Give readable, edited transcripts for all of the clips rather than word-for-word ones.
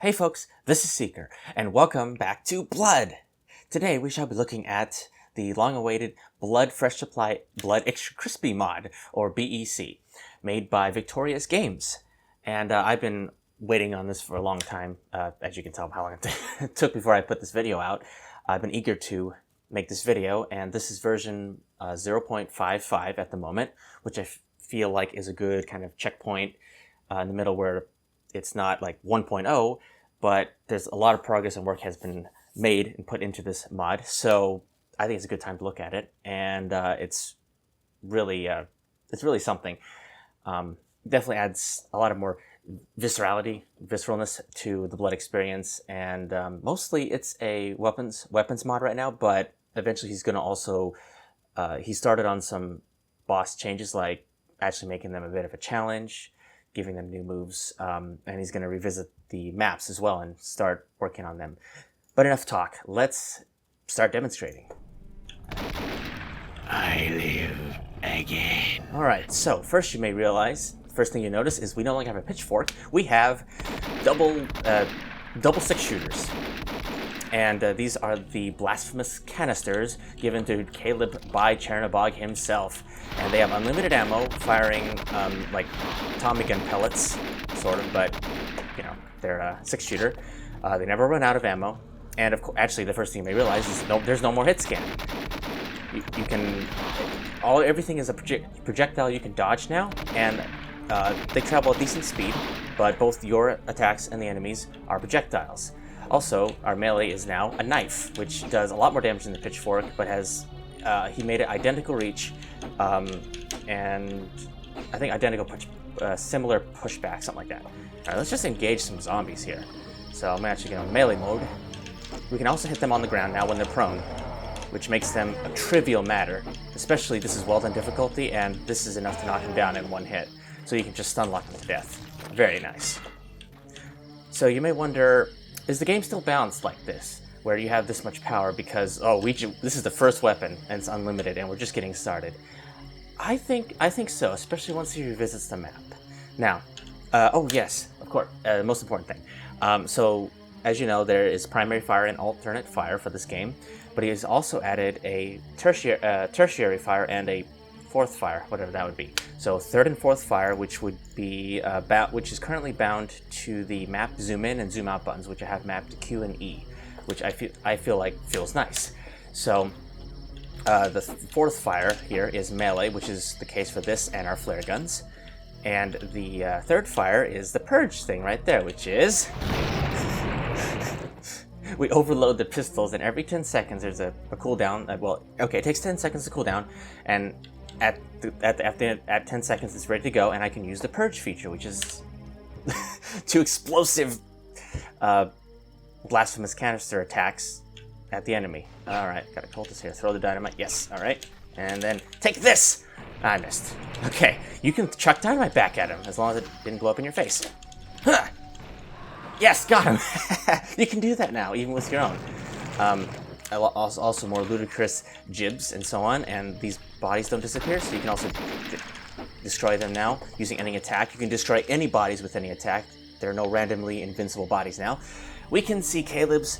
Hey folks, this is Seeker, and welcome back to Blood! Today we shall be looking at the long-awaited Blood Fresh Supply Blood Extra Crispy mod, or BEC, made by Victorious Games. And I've been waiting on this for a long time, as you can tell how long it took before I put this video out. I've been eager to make this video, and this is version 0.55 at the moment, which I feel like is a good kind of checkpoint in the middle where it's not like 1.0, but there's a lot of progress and work has been made and put into this mod. So I think it's a good time to look at it, and it's really something. Definitely adds a lot of more visceralness to the Blood experience, and mostly it's a weapons mod right now. But eventually he's going to also he started on some boss changes, like actually making them a bit of a challenge, giving them new moves, and he's going to revisit the maps as well and start working on them. But enough talk. Let's start demonstrating. I live again. Alright, so first you may realize, first thing you notice is we no longer have a pitchfork. We have double 6-shooters. And these are the blasphemous canisters given to Caleb by Chernabog himself. And they have unlimited ammo, firing like Tommy gun pellets, sort of, but you know, they're a 6-shooter. They never run out of ammo. And of course, actually, the first thing you may realize is there's no more hit scan. You can, everything is a projectile you can dodge now, and they travel at decent speed, but both your attacks and the enemies are projectiles. Also, our melee is now a knife, which does a lot more damage than the pitchfork, but has he made it identical reach, and I think identical similar pushback, something like that. All right, let's just engage some zombies here. So I'm actually going to melee mode. We can also hit them on the ground now when they're prone, which makes them a trivial matter. Especially this is well done difficulty, and this is enough to knock them down in one hit. So you can just stun lock them to death. Very nice. So you may wonder, is the game still balanced like this, where you have this much power because, this is the first weapon and it's unlimited and we're just getting started? I think so, especially once he revisits the map. Now, oh yes, of course, the most important thing. So, as you know, there is primary fire and alternate fire for this game, but he has also added a tertiary fire and a fourth fire, whatever that would be. So third and fourth fire, which would be which is currently bound to the map zoom in and zoom out buttons, which I have mapped to Q and E, which I feel like feels nice. So the fourth fire here is melee, which is the case for this and our flare guns, and the third fire is the purge thing right there, which is we overload the pistols, and every 10 seconds there's a cooldown. It takes 10 seconds to cool down, and at 10 seconds it's ready to go, and I can use the purge feature, which is two explosive blasphemous canister attacks at the enemy. Alright, got a cultist here. Throw the dynamite. Yes, alright. And then take this! I missed. Okay, you can chuck dynamite back at him as long as it didn't blow up in your face. Huh. Yes, got him! You can do that now, even with your own. Also more ludicrous jibs and so on, and these bodies don't disappear, so you can also destroy them now using any attack. You can destroy any bodies with any attack. There are no randomly invincible bodies now. We can see Caleb's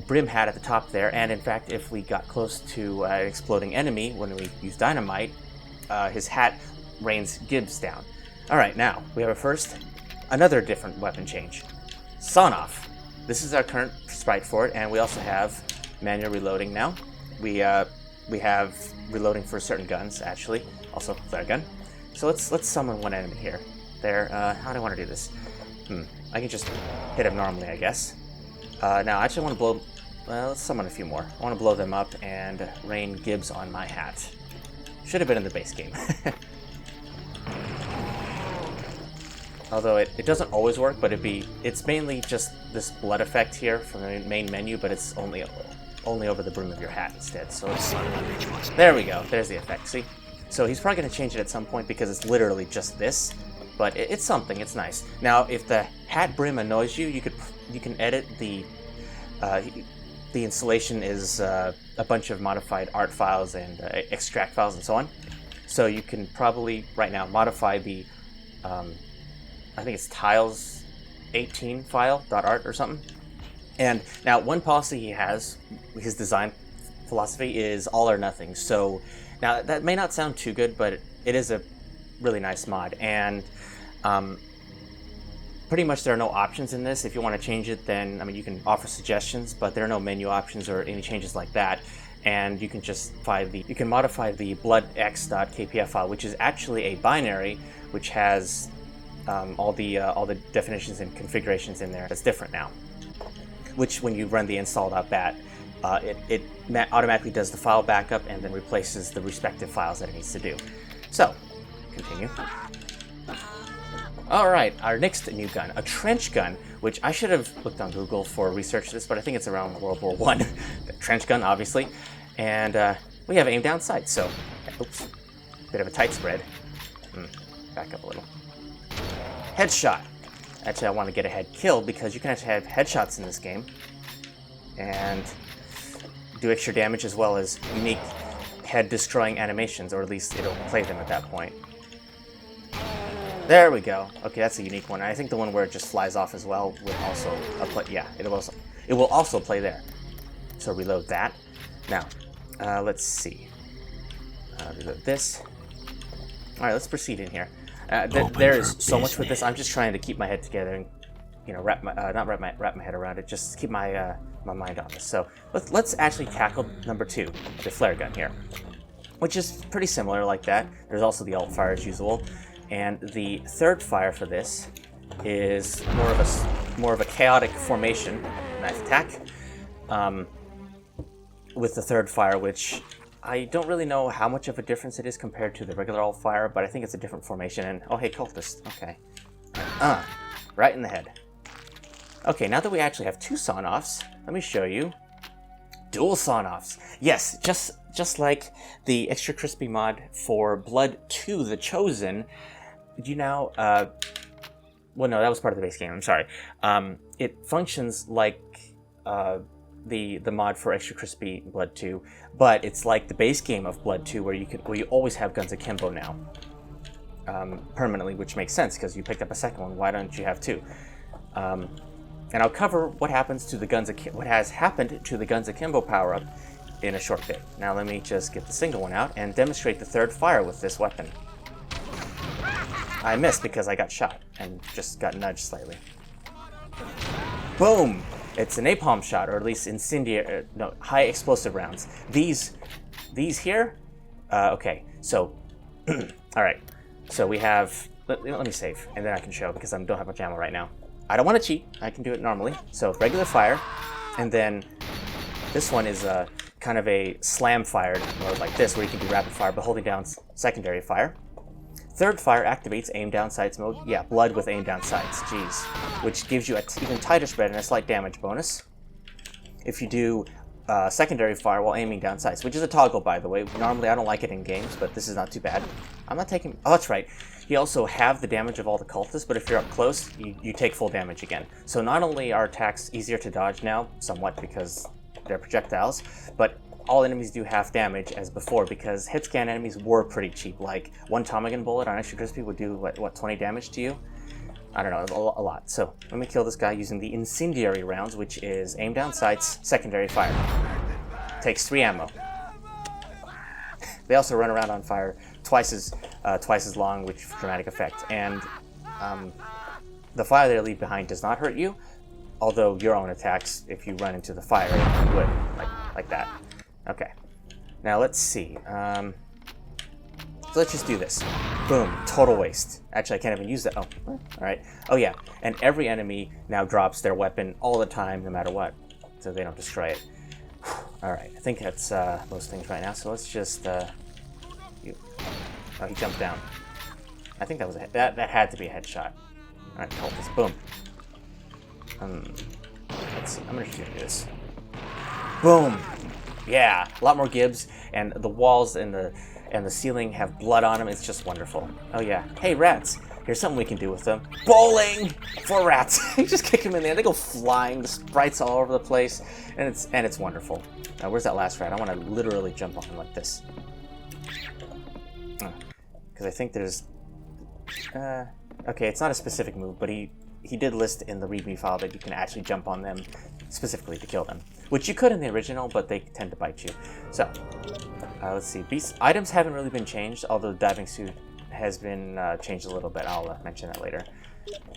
brim hat at the top there, and in fact, if we got close to an exploding enemy when we use dynamite, his hat rains gibs down. Alright, now, we have another different weapon change. Sawn-off. This is our current sprite for it, and we also have manual reloading now. We have reloading for certain guns, actually. Also, flare gun. So let's summon one enemy here. There, how do I want to do this? I can just hit him normally, I guess. Now, I actually want to blow... Well, let's summon a few more. I want to blow them up and rain gibs on my hat. Should have been in the base game. Although it doesn't always work, but it's mainly just this blood effect here from the main menu, but it's only over the brim of your hat instead. So there we go. There's the effect. See? So he's probably going to change it at some point because it's literally just this, but it's something. It's nice. Now, if the hat brim annoys you, you can edit the installation is a bunch of modified art files and extract files and so on. So you can probably right now modify the I think it's tiles v0.18 file .art or something. And now one policy he has, his design philosophy, is all or nothing. So now that may not sound too good, but it is a really nice mod. And pretty much there are no options in this. If you want to change it, then, I mean, you can offer suggestions, but there are no menu options or any changes like that. And you can just you can modify the bloodx.kpf file, which is actually a binary, which has all the definitions and configurations in there. That's different now. Which, when you run the install.bat, it automatically does the file backup and then replaces the respective files that it needs to do. So, continue. Alright, our next new gun, a trench gun, which I should have looked on Google for research this, but I think it's around World War I. The trench gun, obviously. And we have aim down sights, so, oops, bit of a tight spread. Back up a little. Headshot. Actually, I want to get a head kill because you can actually have headshots in this game and do extra damage as well as unique head-destroying animations, or at least it'll play them at that point. There we go. Okay, that's a unique one. I think the one where it just flies off as well will also play. Yeah, it will also play there. So reload that. Now, let's see. Reload this. All right, let's proceed in here. There is so much with this. I'm just trying to keep my head together and, you know, wrap my head around it. Just keep my my mind on this. So let's actually tackle number 2, the flare gun here, which is pretty similar like that. There's also the alt fire as usual, and the third fire for this is more of a chaotic formation knife attack. With the third fire, which I don't really know how much of a difference it is compared to the regular alt fire, but I think it's a different formation. And oh, hey, cultist. Okay, right in the head. Okay, now that we actually have 2 sawn-offs, let me show you. Dual sawn-offs. Yes, just like the Extra Crispy mod for Blood 2, The Chosen. You now, well, no, that was part of the base game. I'm sorry. It functions like the mod for Extra Crispy Blood 2, but it's like the base game of Blood 2, where you always have guns akimbo now, permanently, which makes sense because you picked up a second one. Why don't you have 2? And I'll cover what happens to the guns, what has happened to the guns akimbo power up in a short bit. Now let me just get the single one out and demonstrate the third fire with this weapon. I missed because I got shot and just got nudged slightly. Boom! It's a napalm shot, or at least incendiary, no, high explosive rounds. These here, okay, so, all right, so we have, let me save, and then I can show, because I don't have much ammo right now. I don't want to cheat, I can do it normally. So regular fire, and then this one is kind of a slam fired mode like this, where you can do rapid fire, but holding down secondary fire. Third fire activates aim down sights mode. Yeah, blood with aim down sights, jeez. Which gives you an even tighter spread and a slight damage bonus. If you do secondary fire while aiming down sights, which is a toggle, by the way. Normally I don't like it in games, but this is not too bad. I'm not taking, oh that's right. You also have the damage of all the cultists, but if you're up close, you take full damage again. So not only are attacks easier to dodge now, somewhat because they're projectiles, but all enemies do half damage as before, because hit scan enemies were pretty cheap. Like one Tommy gun bullet on Extra Crispy would do what 20 damage to you? I don't know, a lot. So let me kill this guy using the incendiary rounds, which is aim down sights, secondary fire. Takes 3 ammo. They also run around on fire twice as long, which dramatic effect. And the fire they leave behind does not hurt you, although your own attacks, if you run into the fire, would, like that. Okay, now let's see. So let's just do this. Boom, total waste. Actually, I can't even use that. Oh, all right. Oh yeah, and every enemy now drops their weapon all the time, no matter what, so they don't destroy it. All right, I think that's most things right now. So let's just. Oh, he jumped down. I think that was that had to be a headshot. All right, cultist. Boom. Let's see. I'm gonna just do this. Boom. Yeah, a lot more gibs, and the walls and the ceiling have blood on them. It's just wonderful. Oh yeah. Hey rats, here's something we can do with them. Bowling for rats. You just kick them in there, they go flying. The sprites all over the place, and it's wonderful. Now where's that last rat? I want to literally jump on him like this, because I think there's. Okay, it's not a specific move, but he he did list in the README file that you can actually jump on them specifically to kill them, which you could in the original, but they tend to bite you. So, let's see. Beast items haven't really been changed, although the diving suit has been changed a little bit. I'll mention that later.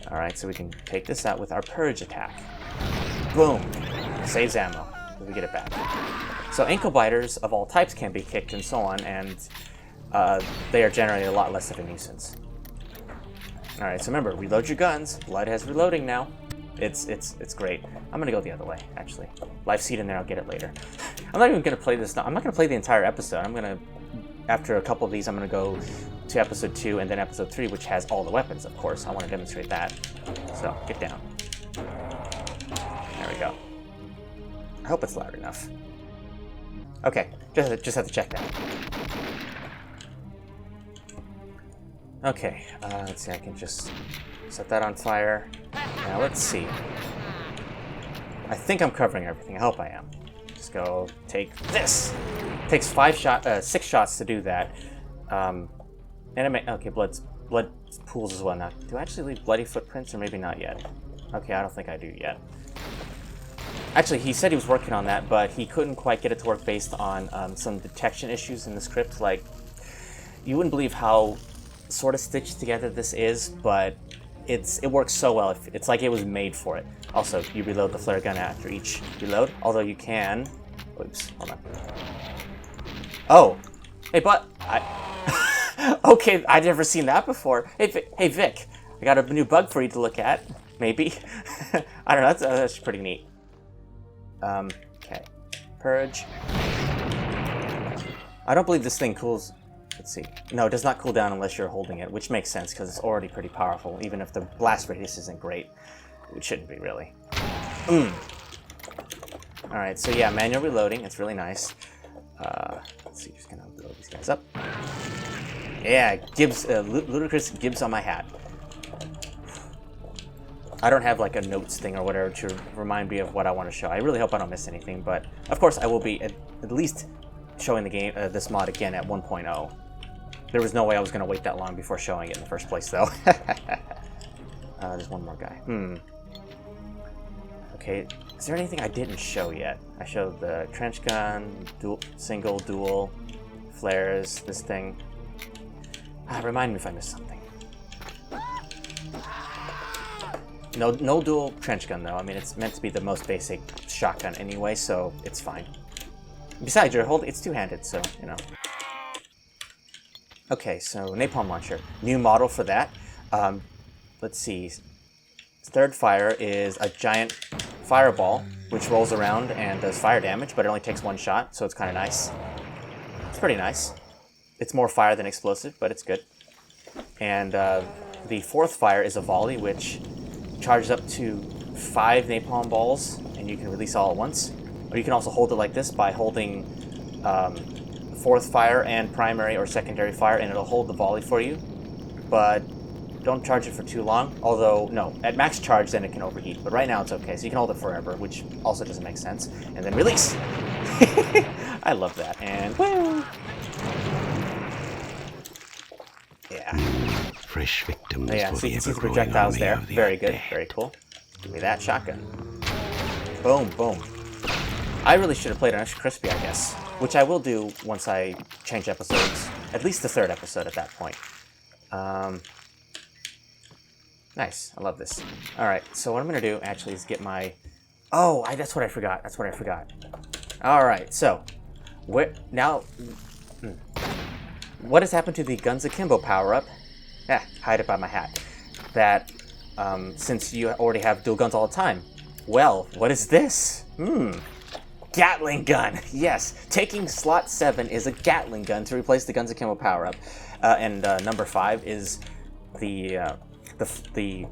All right, so we can take this out with our Purge attack. Boom! Saves ammo. We get it back. So ankle biters of all types can be kicked and so on, and they are generally a lot less of a nuisance. All right, so remember, reload your guns. Blood has reloading now. It's great. I'm gonna go the other way, actually. Life seed in there, I'll get it later. I'm not even gonna play this. I'm not gonna play the entire episode. After a couple of these, I'm gonna go to episode 2 and then episode 3, which has all the weapons, of course. I want to demonstrate that. So get down. There we go. I hope it's loud enough. Okay, just have to check that. Okay, let's see. I can just set that on fire. Now let's see. I think I'm covering everything. I hope I am. Just go take this. Takes 6 shots to do that. Okay, blood pools as well. Now, do I actually leave bloody footprints, or maybe not yet? Okay, I don't think I do yet. Actually, he said he was working on that, but he couldn't quite get it to work based on some detection issues in the script. Like, you wouldn't believe how sort of stitched together this is, but it works so well. It's like it was made for it. Also, you reload the flare gun after each reload, although you can... Oops, hold on. Oh! Hey, but... Okay, I'd never seen that before. Hey, Vic, I got a new bug for you to look at. Maybe. I don't know, that's pretty neat. Okay. Purge. I don't believe this thing cools... Let's see. No, it does not cool down unless you're holding it, which makes sense because it's already pretty powerful, even if the blast radius isn't great. It shouldn't be, really. Alright, so yeah, manual reloading. It's really nice. Let's see, just gonna load these guys up. Yeah, ludicrous Gibbs on my hat. I don't have like a notes thing or whatever to remind me of what I want to show. I really hope I don't miss anything, but of course I will be at least showing the game, this mod again at 1.0. There was no way I was going to wait that long before showing it in the first place, though. There's one more guy. Okay, is there anything I didn't show yet? I showed the trench gun, single, dual, flares, this thing. Remind me if I missed something. No dual trench gun, though. I mean, it's meant to be the most basic shotgun anyway, so it's fine. Besides, it's two-handed, so, you know. Okay, so napalm launcher. New model for that. Let's see. Third fire is a giant fireball, which rolls around and does fire damage, but it only takes 1 shot, so it's kind of nice. It's pretty nice. It's more fire than explosive, but it's good. And the fourth fire is a volley, which charges up to 5 napalm balls, and you can release all at once. Or you can also hold it like this by holding fourth fire and primary or secondary fire, and it'll hold the volley for you. But don't charge it for too long. Although, no, at max charge, then it can overheat. But right now it's okay, so you can hold it forever, which also doesn't make sense. And then release! I love that. And woo! Yeah. Fresh victims. Oh, yeah, so you can see the projectiles there. Very good, very cool. Give me that shotgun. Boom, boom. I really should have played an extra crispy, I guess, which I will do once I change episodes, at least the 3rd episode at that point. Nice, I love this. All right, so what I'm gonna do actually is get my... Oh, that's what I forgot. That's what I forgot. All right, so what has happened to the Guns Akimbo power-up? Hide it by my hat. That since you already have dual guns all the time. Well, what is this? Gatling Gun! Yes, taking slot 7 is a Gatling Gun to replace the Guns Akimbo power-up. And number 5 is the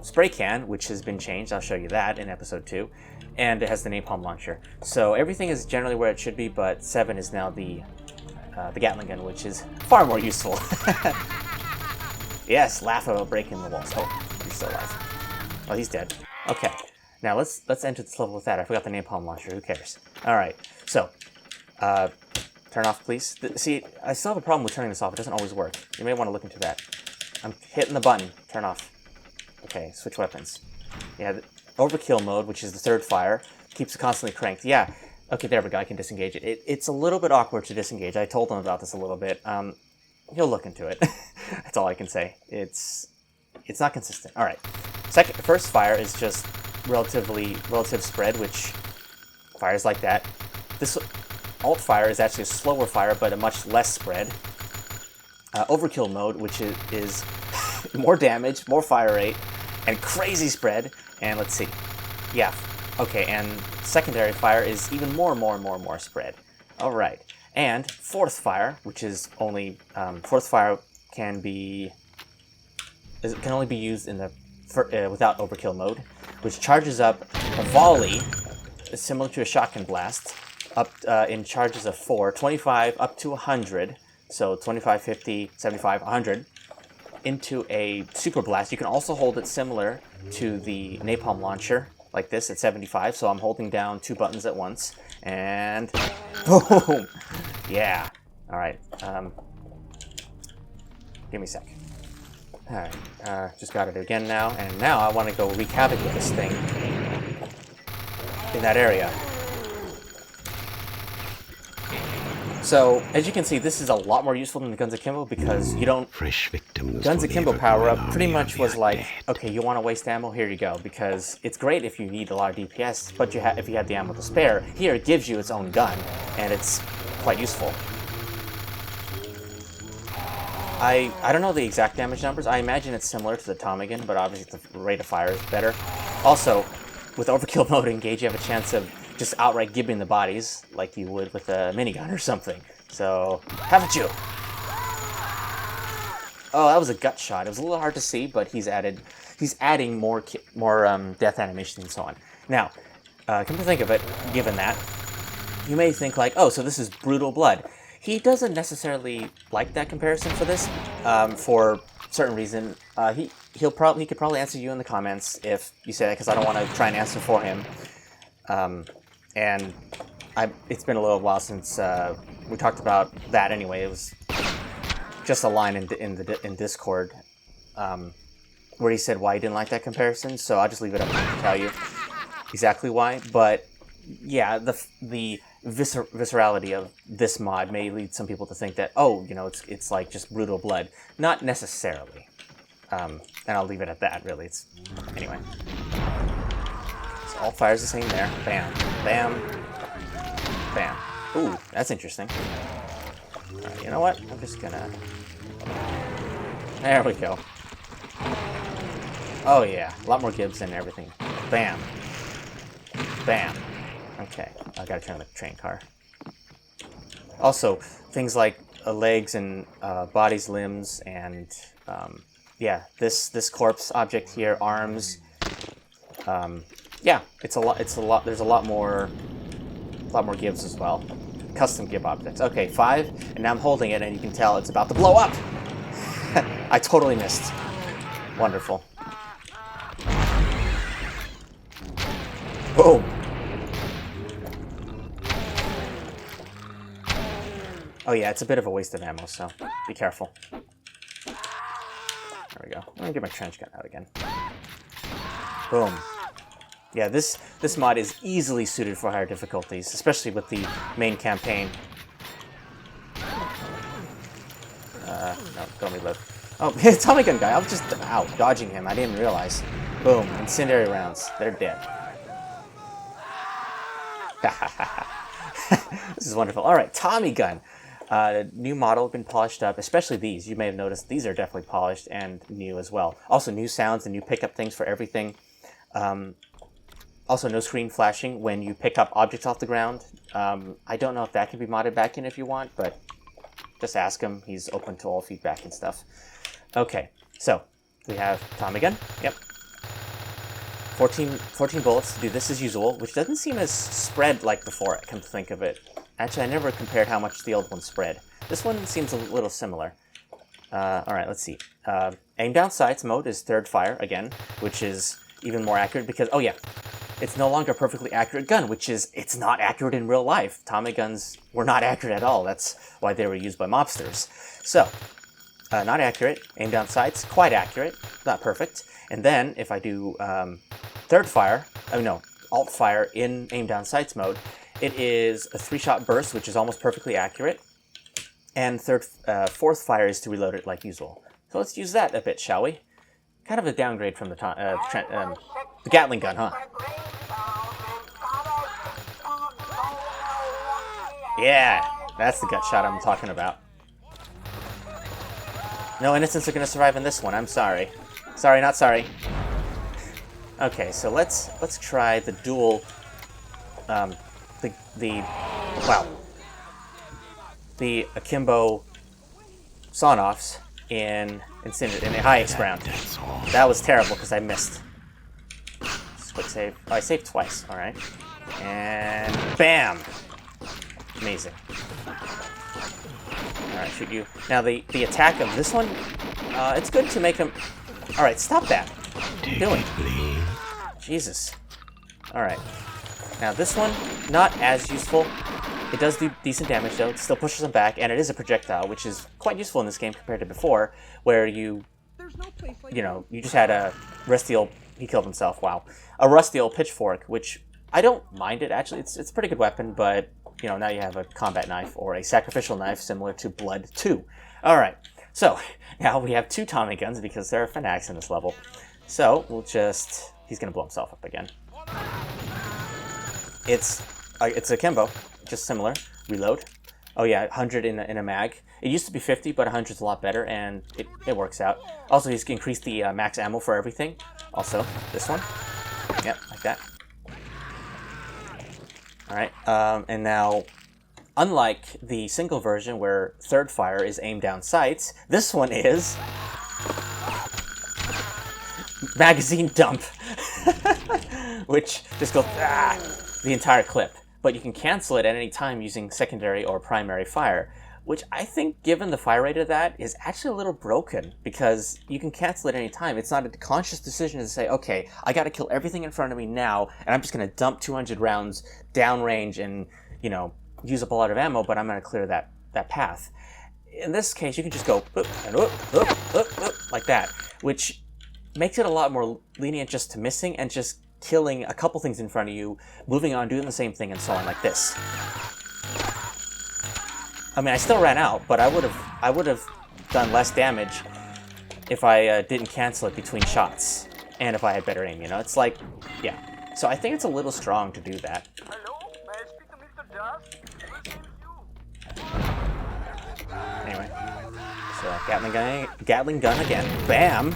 spray can, which has been changed. I'll show you that in episode 2. And it has the napalm launcher. So everything is generally where it should be, but 7 is now the Gatling Gun, which is far more useful. Yes, laugh about breaking the walls. Oh, he's still alive. Oh, he's dead. Okay. Now let's enter this level with that. I forgot the napalm launcher. Who cares? All right. So, turn off, please. See, I still have a problem with turning this off. It doesn't always work. You may want to look into that. I'm hitting the button. Turn off. Okay. Switch weapons. Yeah, the Overkill Mode, which is the third fire, keeps it constantly cranked. Yeah, okay, there we go, I can disengage it. It's a little bit awkward to disengage. I told him about this a little bit. He'll look into it. That's all I can say. It's not consistent. All right. First fire is just relative spread, which fires like that. This alt fire is actually a slower fire, but a much less spread. Overkill mode, which is more damage, more fire rate, and crazy spread. And let's see. Yeah. Okay, and secondary fire is even more spread. All right. And fourth fire, which is only fourth fire can only be used in the without overkill mode, which charges up a volley similar to a shotgun blast up in charges of 4, 25 up to 100, so 25, 50, 75, 100 into a super blast. You can also hold it similar to the napalm launcher like this at 75. So I'm holding down 2 buttons at once and boom. Yeah. All right. Give me a sec. All right. Just got it again now, and now I want to go wreak havoc with this thing in that area. So, as you can see, this is a lot more useful than the Guns Akimbo because you don't... Fresh victims. Guns Akimbo power-up pretty much was like, okay, you want to waste ammo? Here you go. Because it's great if you need a lot of DPS, but if you have the ammo to spare. Here, it gives you its own gun, and it's quite useful. I don't know the exact damage numbers. I imagine it's similar to the Tommy gun, but obviously the rate of fire is better. Also, with Overkill Mode Engage, you have a chance of just outright gibbing the bodies like you would with a minigun or something. So, have at you! Oh, that was a gut shot. It was a little hard to see, but he's adding more death animations and so on. Now, come to think of it, given that, you may think like, oh, so this is brutal blood. He doesn't necessarily like that comparison for this, for certain reason. He could probably answer you in the comments if you say that, because I don't want to try and answer for him. And it's been a little while since we talked about that anyway. It was just a line in Discord where he said why he didn't like that comparison. So I'll just leave it up to him to tell you exactly why. But yeah, the viscerality of this mod may lead some people to think that, oh, you know, it's like just brutal blood. Not necessarily. And I'll leave it at that, really. Anyway. So all fires the same there. Bam. Bam. Bam. Ooh, that's interesting. Alright, you know what? I'm just gonna... There we go. Oh yeah, a lot more gibs and everything. Bam. Bam. Okay, I gotta turn on the train car. Also, things like legs and bodies, limbs, and yeah, this corpse object here, arms. Yeah, it's a lot. There's a lot more gibs as well. Custom gib objects. Okay, 5, and now I'm holding it, and you can tell it's about to blow up. I totally missed. Wonderful. Boom. Oh yeah, it's a bit of a waste of ammo, so be careful. There we go. I'm gonna get my trench gun out again. Boom. Yeah, this mod is easily suited for higher difficulties, especially with the main campaign. No, don't reload. Oh, Tommy gun guy. I was just dodging him. I didn't even realize. Boom. Incendiary rounds. They're dead. This is wonderful. All right, Tommy gun. New model, been polished up, especially these. You may have noticed these are definitely polished and new as well. Also, new sounds and new pickup things for everything. Also, no screen flashing when you pick up objects off the ground. I don't know if that can be modded back in if you want, but just ask him. He's open to all feedback and stuff. Okay, so we have Tommy gun. Yep. 14 bullets to do this as usual, which doesn't seem as spread like before, come to think of it. Actually, I never compared how much the old one spread. This one seems a little similar. Alright, let's see. Aim down sights mode is third fire, again, which is even more accurate because, oh yeah, it's no longer a perfectly accurate gun, which is, it's not accurate in real life. Tommy guns were not accurate at all. That's why they were used by mobsters. So, not accurate. Aim down sights, quite accurate, not perfect. And then if I do alt fire in aim down sights mode, it is a 3-shot burst, which is almost perfectly accurate. And fourth fire is to reload it like usual. So let's use that a bit, shall we? Kind of a downgrade from the Gatling gun, huh? Yeah, that's the gut shot I'm talking about. No innocents are going to survive in this one. I'm sorry. Sorry, not sorry. Okay, so let's try the dual, the akimbo sawn-offs in a high X round. That was terrible because I missed. Just quick save. Oh, I saved twice. All right, and bam! Amazing. All right, shoot you. Now the attack of this one, it's good to make him. All right, stop that. What are you doing? Jesus. All right. Now this one, not as useful. It does do decent damage though. It still pushes him back, and it is a projectile, which is quite useful in this game compared to before, where you just had a rusty old. He killed himself. Wow, a rusty old pitchfork, which I don't mind it actually. It's a pretty good weapon, but now you have a combat knife or a sacrificial knife similar to Blood 2. All right, so now we have 2 Tommy guns because there are fanatics in this level. So we'll just. He's gonna blow himself up again. It's akimbo. Just similar. Reload. Oh yeah, 100 in a mag. It used to be 50, but 100 is a lot better, and it works out. Also, he's increased the max ammo for everything. Also, this one. Yep, like that. All right, and now, unlike the single version where third fire is aim down sights, this one is magazine dump, which just goes the entire clip. But you can cancel it at any time using secondary or primary fire, which I think, given the fire rate of that, is actually a little broken, because you can cancel it at any time. It's not a conscious decision to say, okay, I gotta kill everything in front of me now, and I'm just gonna dump 200 rounds downrange and, use up a lot of ammo, but I'm gonna clear that path. In this case, you can just go whoop, and whoop, whoop, whoop, whoop, like that, which makes it a lot more lenient just to missing and just killing a couple things in front of you, moving on, doing the same thing, and so on, like this. I mean, I still ran out, but I would have done less damage if I didn't cancel it between shots, and if I had better aim. It's like, yeah. So I think it's a little strong to do that. Hello, may I speak to Mr. Just? Anyway, so Gatling gun again. Bam.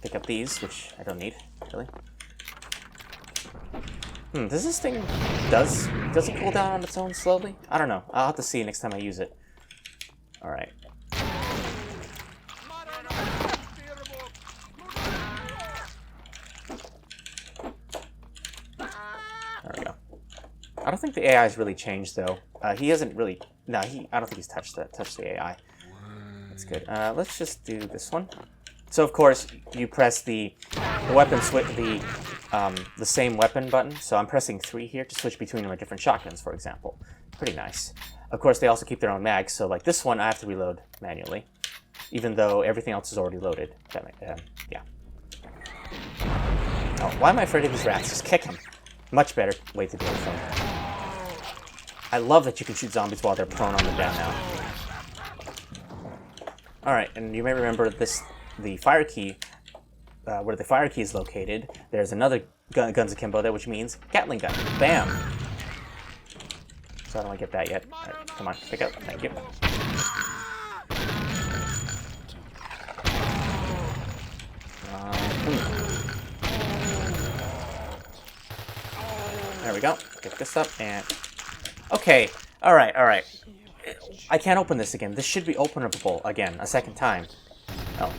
Pick up these, which I don't need, really. Does this thing, does it cool down on its own slowly? I don't know. I'll have to see next time I use it. Alright. There we go. I don't think the AI's really changed, though. He hasn't really, I don't think he's touched the AI. That's good. Let's just do this one. So of course you press the weapon switch, the same weapon button. So I'm pressing 3 here to switch between my different shotguns, for example. Pretty nice. Of course they also keep their own mags. So like this one, I have to reload manually, even though everything else is already loaded. Yeah. Oh, why am I afraid of these rats? Just kick them. Much better way to deal with them. I love that you can shoot zombies while they're prone on the ground now. All right, and you may remember this. The fire key, where the fire key is located, there's another guns akimbo there, which means Gatling gun. Bam! So I don't want to get that yet. All right, come on, pick up. Thank you. There we go. Pick this up and... Okay, alright. I can't open this again. This should be openable again, a second time. Oh.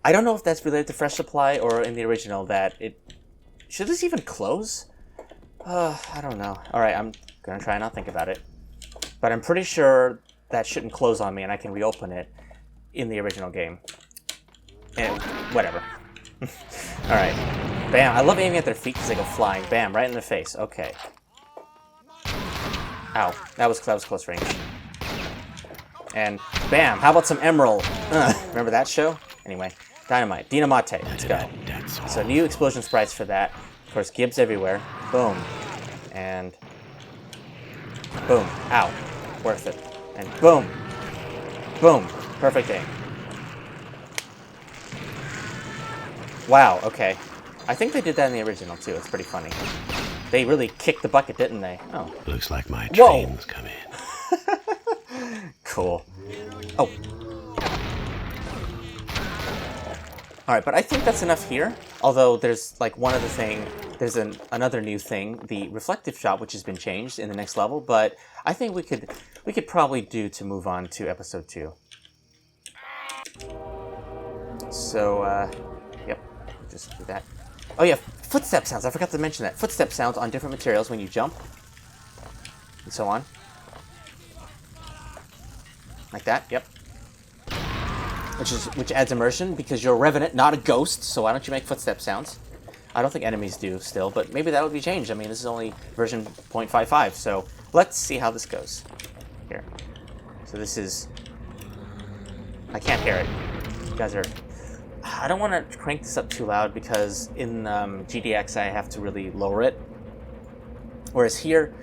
I don't know if that's related to Fresh Supply or in the original that it... Should this even close? I don't know. Alright, I'm gonna try and not think about it. But I'm pretty sure that shouldn't close on me and I can reopen it in the original game. And whatever. Alright. Bam. I love aiming at their feet because they go flying. Bam, right in the face. Okay. Ow, that was close range. And bam, how about some emerald? Remember that show? Anyway, dynamite, dynamite, let's go. So new explosion sprites for that. Of course, gibs everywhere. Boom. And boom. Ow. Worth it. And boom. Boom. Perfect aim. Wow, okay. I think they did that in the original too. It's pretty funny. They really kicked the bucket, didn't they? Oh. Looks like my train's come in. Cool. Oh. Alright, but I think that's enough here. Although there's like one other thing, there's another new thing, the reflective shot, which has been changed in the next level, but I think we could probably do to move on to episode 2. So, yep, just do that. Oh yeah, footstep sounds, I forgot to mention that. Footstep sounds on different materials when you jump, and so on. Like that, yep. Which adds immersion, because you're a revenant, not a ghost, so why don't you make footstep sounds? I don't think enemies do still, but maybe that would be changed. I mean, this is only version 0.55, so let's see how this goes. Here. So this is... I can't hear it. You guys are... I don't want to crank this up too loud, because in GDX I have to really lower it. Whereas here,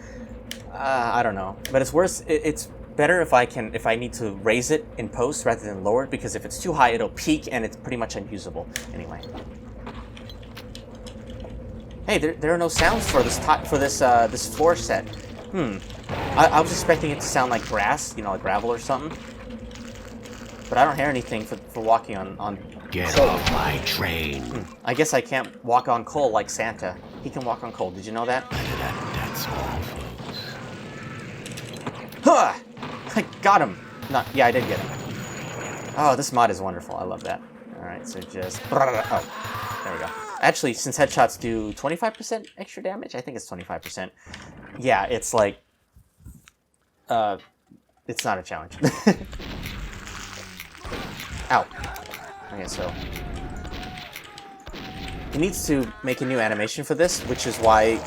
I don't know. But it's worse, it's better if I need to raise it in post rather than lower it, because if it's too high, it'll peak and it's pretty much unusable. Anyway. Hey, there are no sounds for this this floor set. I was expecting it to sound like grass, you know, like gravel or something. But I don't hear anything for walking on Get coal. off my train. I guess I can't walk on coal like Santa. He can walk on coal. Did you know that? That's all, folks. Huh! I got him. No, yeah, I did get him. Oh, this mod is wonderful. I love that. All right, so just... Oh, there we go. Actually, since headshots do 25% extra damage, I think it's 25%. Yeah, it's like... it's not a challenge. Ow. Okay, so... He needs to make a new animation for this, which is why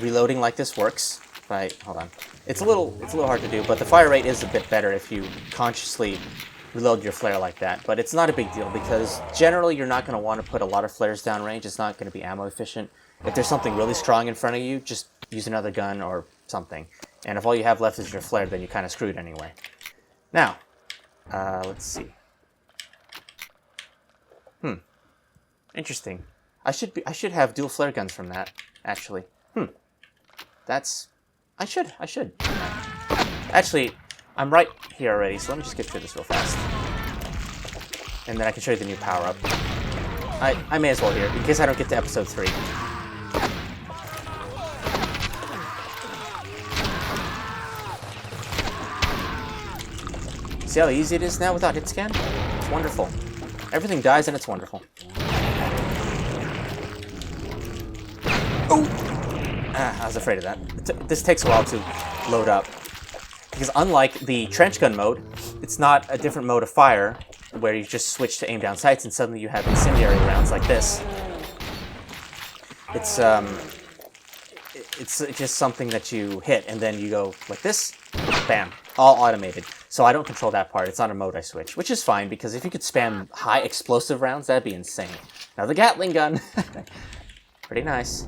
reloading like this works. Right, hold on. It's a little hard to do, but the fire rate is a bit better if you consciously reload your flare like that. But it's not a big deal, because generally you're not going to want to put a lot of flares downrange. It's not going to be ammo efficient. If there's something really strong in front of you, just use another gun or something. And if all you have left is your flare, then you're kind of screwed anyway. Now, let's see. Interesting. I should have dual flare guns from that, actually. That's... I should. Actually, I'm right here already, so let me just get through this real fast. And then I can show you the new power-up. I may as well here, in case I don't get to episode 3. See how easy it is now without hit scan? It's wonderful. Everything dies and it's wonderful. Oh! I was afraid of that. This takes a while to load up. Because unlike the trench gun mode, it's not a different mode of fire, where you just switch to aim down sights and suddenly you have incendiary rounds like this. It's just something that you hit, and then you go like this, bam, all automated. So I don't control that part. It's not a mode I switch, which is fine, because if you could spam high explosive rounds, that'd be insane. Now the Gatling gun. Pretty nice.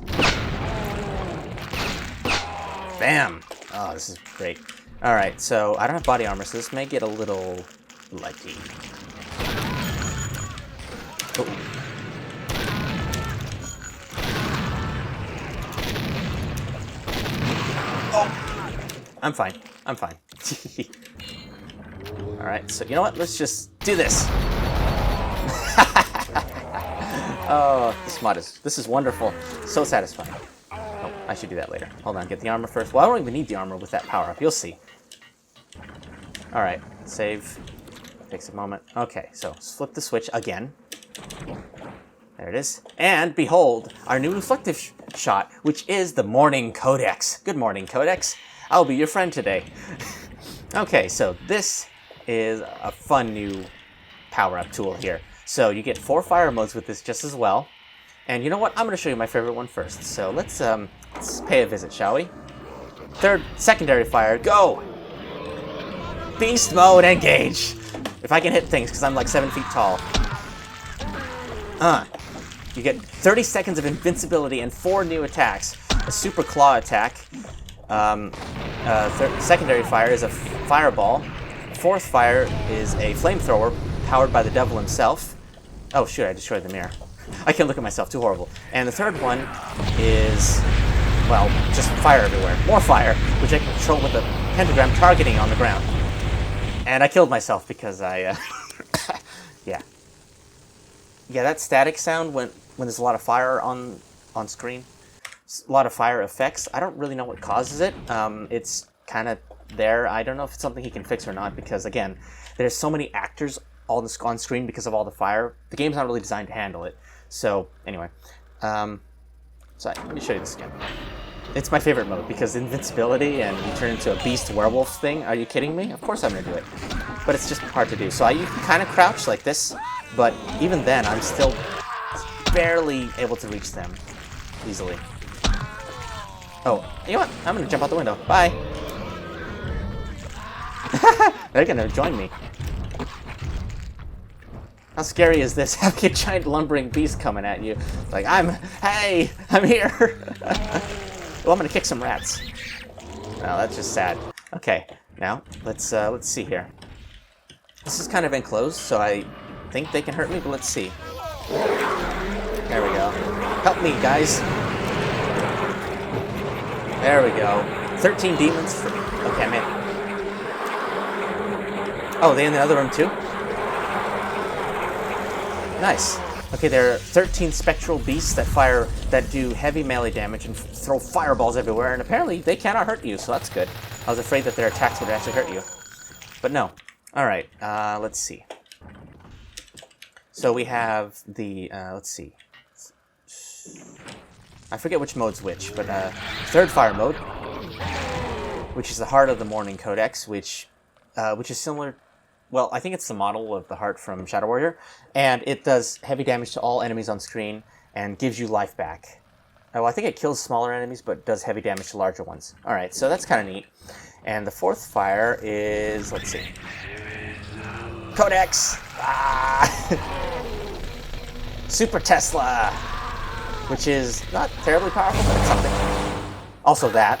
Bam! Oh, this is great. Alright, so I don't have body armor, so this may get a little lucky. Oh. Oh! I'm fine. I'm fine. Alright, so you know what? Let's just do this. Oh, this is wonderful. So satisfying. Oh, I should do that later. Hold on, get the armor first. Well, I don't even need the armor with that power-up. You'll see. Alright, save. Takes a moment. Okay, so flip the switch again. There it is. And behold, our new reflective shot, which is the Morning Codex. Good morning, Codex. I'll be your friend today. Okay, so this is a fun new power-up tool here. So you get 4 fire modes with this just as well. And you know what? I'm going to show you my favorite one first. So let's pay a visit, shall we? secondary fire, go! Beast mode, engage! If I can hit things, because I'm like 7 feet tall. You get 30 seconds of invincibility and 4 new attacks. A super claw attack. Secondary fire is a fireball. Fourth fire is a flamethrower powered by the devil himself. Oh shoot, I destroyed the mirror. I can't look at myself, too horrible. And the third one is, well, just fire everywhere. More fire, which I can control with a pentagram targeting on the ground. And I killed myself because I, yeah. Yeah, that static sound when there's a lot of fire on screen, a lot of fire effects. I don't really know what causes it. It's kind of there. I don't know if it's something he can fix or not because, again, there's so many actors on screen because of all the fire. The game's not really designed to handle it. So, anyway. So let me show you this again. It's my favorite mode because invincibility and you turn into a beast werewolf thing. Are you kidding me? Of course I'm going to do it. But it's just hard to do. So you can kind of crouch like this, but even then I'm still barely able to reach them easily. Oh, you know what? I'm going to jump out the window. Bye. They're going to join me. How scary is this? Having a giant lumbering beast coming at you. Like, hey, I'm here. Well, I'm gonna kick some rats. No, that's just sad. Okay, now let's see here. This is kind of enclosed, so I think they can hurt me, but let's see. There we go. Help me, guys. There we go. 13 demons. Okay, I'm in. Oh, they in the other room too? Nice. Okay, there are 13 spectral beasts that do heavy melee damage and throw fireballs everywhere, and apparently they cannot hurt you, so that's good. I was afraid that their attacks would actually hurt you. But no. Alright, let's see. So we have the, let's see. I forget which mode's which, but third fire mode, which is the Heart of the Morning Codex, which is similar. Well, I think it's the model of the heart from Shadow Warrior, and it does heavy damage to all enemies on screen and gives you life back. Oh, I think it kills smaller enemies, but does heavy damage to larger ones. Alright, so that's kind of neat. And the fourth fire is, let's see. Codex! Ah! Super Tesla! Which is not terribly powerful, but it's something. Also that.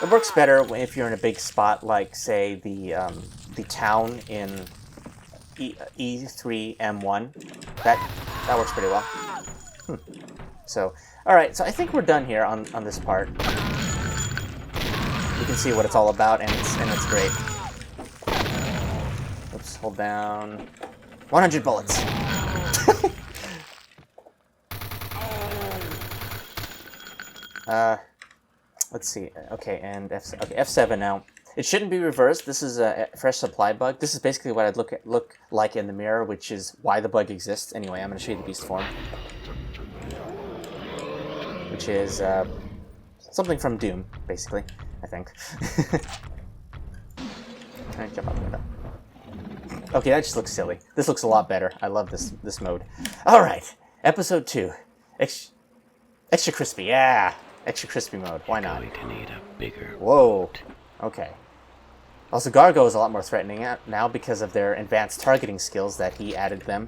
It works better if you're in a big spot like, say, the town in E3M1. That works pretty well. So, alright, so I think we're done here on this part. You can see what it's all about, and it's great. Oops, hold down. 100 bullets. Let's see. Okay, and F7 now. It shouldn't be reversed. This is a fresh supply bug. This is basically what I'd look like in the mirror, which is why the bug exists. Anyway, I'm going to show you the beast form, which is something from Doom, basically. I think. Can I jump out the window? Okay, that just looks silly. This looks a lot better. I love this mode. All right, episode 2, extra crispy. Yeah. Extra crispy mode. Why not? Going to need a bigger Whoa. Okay. Also, Gargo is a lot more threatening now because of their advanced targeting skills that he added them.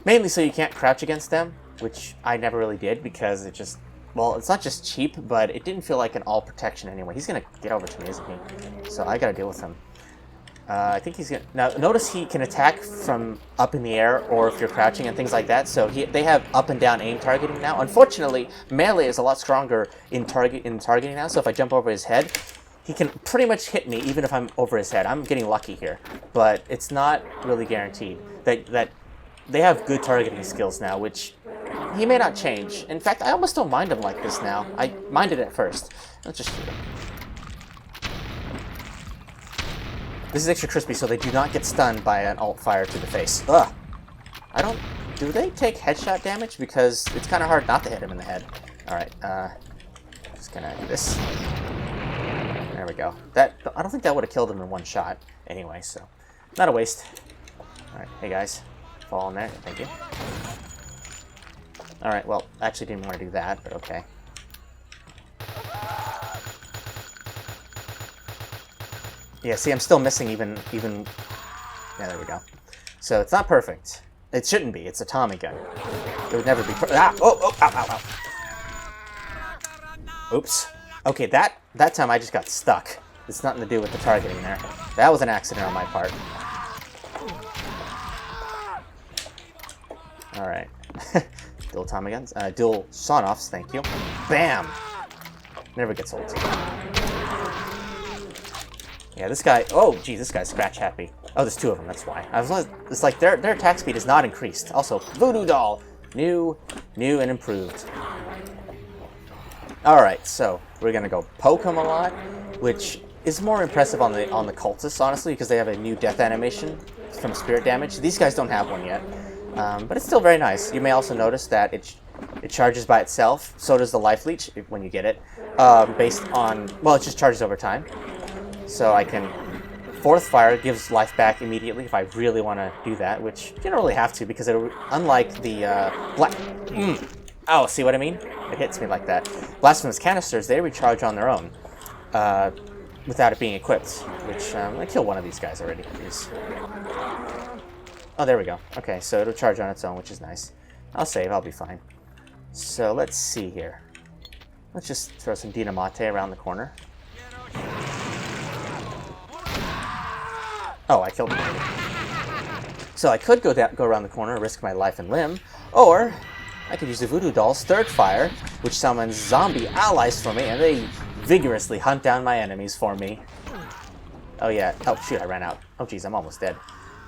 Mainly so you can't crouch against them, which I never really did because it just... Well, it's not just cheap, but it didn't feel like an all protection anyway. He's going to get over to me, isn't he? So I got to deal with him. I think he's going to... Now, notice he can attack from up in the air or if you're crouching and things like that. So they have up and down aim targeting now. Unfortunately, melee is a lot stronger in targeting now. So if I jump over his head, he can pretty much hit me even if I'm over his head. I'm getting lucky here. But it's not really guaranteed. That they have good targeting skills now, which he may not change. In fact, I almost don't mind him like this now. I minded it at first. Let's just shoot him. This is extra crispy, so they do not get stunned by an alt fire to the face. Ugh! Do they take headshot damage? Because it's kind of hard not to hit him in the head. Alright, just gonna do this. There we go. I don't think that would have killed him in one shot. Anyway, so, not a waste. Alright, hey guys. Fall in there, thank you. Alright, well, actually didn't want to do that, but okay. Yeah, see, I'm still missing even... Yeah, there we go. So it's not perfect. It shouldn't be. It's a Tommy gun. It would never be... Ah! Oh! Oh! Ow! Ow! Ow! Oops. Okay, that time I just got stuck. It's nothing to do with the targeting there. That was an accident on my part. Alright. Dual Tommy guns. Dual sawn-offs, thank you. Bam! Never gets old. Yeah, this guy... Oh, geez, this guy's scratch happy. Oh, there's two of them, that's why. It's like their attack speed is not increased. Also, Voodoo Doll! New and improved. Alright, so we're gonna go poke him a lot, which is more impressive on the cultists, honestly, because they have a new death animation from spirit damage. These guys don't have one yet, but it's still very nice. You may also notice that it charges by itself. So does the life leech when you get it, based on, well, it just charges over time. So I can fourth fire gives life back immediately if I really want to do that, which you don't really have to because unlike the black. Oh, see what I mean? It hits me like that. Blasphemous canisters, they recharge on their own without it being equipped, which I killed one of these guys already. Jeez. Oh, there we go. Okay, so it'll charge on its own, which is nice. I'll save, I'll be fine. So let's see here. Let's just throw some Dynamite around the corner. Oh, I killed him already. So I could go around the corner and risk my life and limb, or I could use the Voodoo Doll's third fire, which summons zombie allies for me, and they vigorously hunt down my enemies for me. Oh yeah, oh shoot, I ran out. Oh geez, I'm almost dead.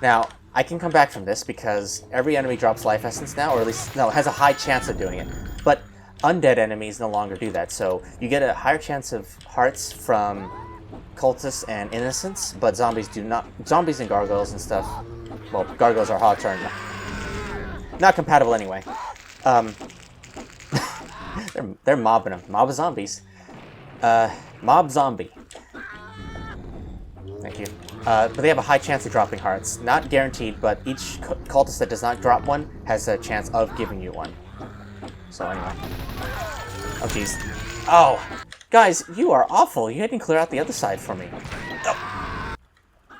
Now, I can come back from this because every enemy drops life essence now, or at least, no, has a high chance of doing it. But undead enemies no longer do that, so you get a higher chance of hearts from cultists and innocents, but zombies do not. Zombies and gargoyles and stuff, well, gargoyles are hot turn. Not compatible anyway. They're mobbing them. Mob of zombies. Mob zombie. Thank you. But they have a high chance of dropping hearts. Not guaranteed, but each cultist that does not drop one has a chance of giving you one. So anyway. Oh jeez. Oh! Guys, you are awful. You didn't clear out the other side for me. Oh.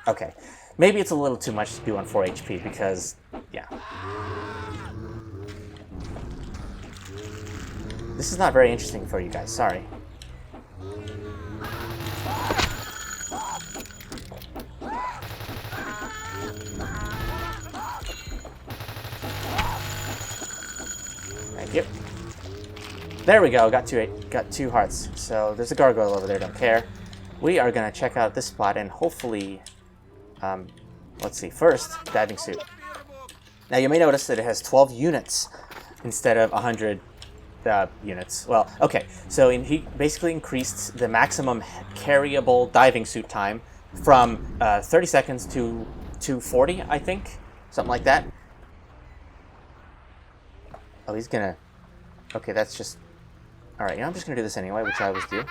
Okay. Maybe it's a little too much to do on 4 HP because, yeah. This is not very interesting for you guys, sorry. Thank you. There we go, got two hearts. So there's a gargoyle over there, don't care. We are gonna check out this spot and hopefully, let's see, first, diving suit. Now you may notice that it has 12 units instead of 100 units. Well, okay, so he basically increased the maximum carryable diving suit time from 30 seconds to 40, I think, something like that. Oh, he's gonna... Okay, that's just... Alright, you know, I'm just gonna do this anyway, which I always do.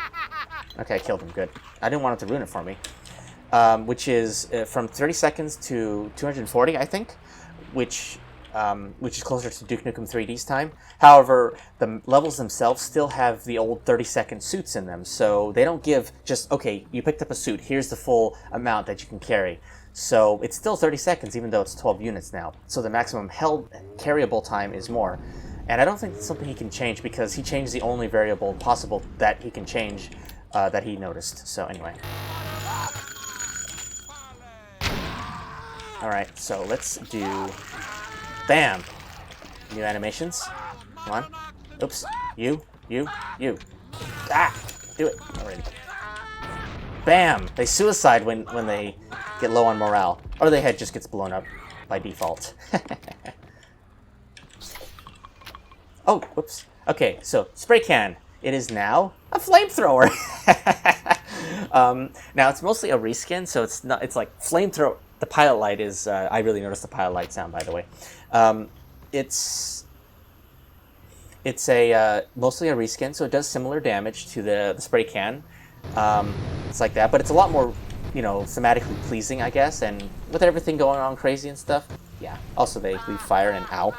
Okay, I killed him, good. I didn't want him to ruin it for me. Which is from 30 seconds to 240, I think, which is closer to Duke Nukem 3D's time. However, the levels themselves still have the old 30-second suits in them, so they don't give just, okay, you picked up a suit, here's the full amount that you can carry. So it's still 30 seconds, even though it's 12 units now. So the maximum held carryable time is more. And I don't think it's something he can change, because he changed the only variable possible that he can change that he noticed. So anyway. Alright, so let's do... Bam! New animations. Come on. Oops. You. Ah! Do it already. Bam! They suicide when they get low on morale. Or their head just gets blown up by default. Oh, whoops. Okay, so spray can. It is now a flamethrower. Now it's mostly a reskin, so it's not. It's like flamethrower. The pilot light is. I really noticed the pilot light sound, by the way. It's a mostly a reskin, so it does similar damage to the spray can. It's like that, but it's a lot more, you know, thematically pleasing, I guess. And with everything going on crazy and stuff, yeah. Also, they leave fire and ow.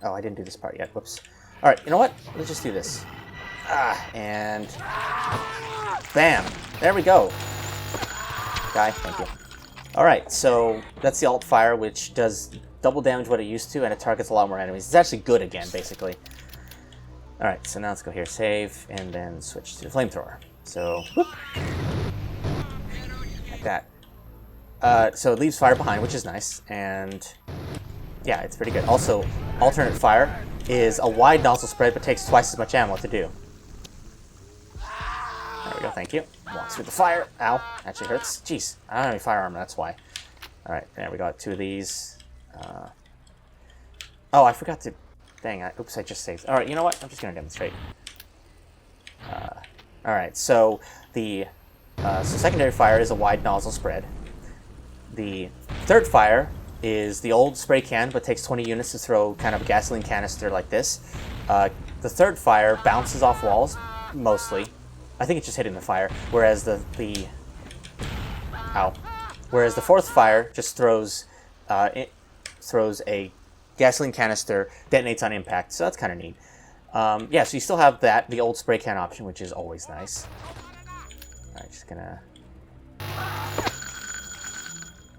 Oh, I didn't do this part yet. Whoops. All right, you know what? Let's just do this. And Bam! There we go. Guy, thank you. Alright, so that's the alt fire, which does double damage what it used to, and it targets a lot more enemies. It's actually good again, basically. Alright, so now let's go here, save, and then switch to the flamethrower. So, whoop. Like that. So it leaves fire behind, which is nice, and yeah, it's pretty good. Also, alternate fire is a wide nozzle spread, but takes twice as much ammo to do. There we go, thank you. Walks through the fire. Ow, actually hurts. Jeez, I don't have any fire armor, that's why. Alright, there we got 2 of these. Oh, I forgot to... Dang, oops, I just saved. Alright, you know what? I'm just going to demonstrate. Alright, so the secondary fire is a wide nozzle spread. The third fire is the old spray can, but takes 20 units to throw kind of a gasoline canister like this. The third fire bounces off walls, mostly. I think it's just hitting the fire, whereas the fourth fire just throws a gasoline canister, detonates on impact, so that's kind of neat. Yeah, so you still have the old spray can option, which is always nice. Alright, just gonna...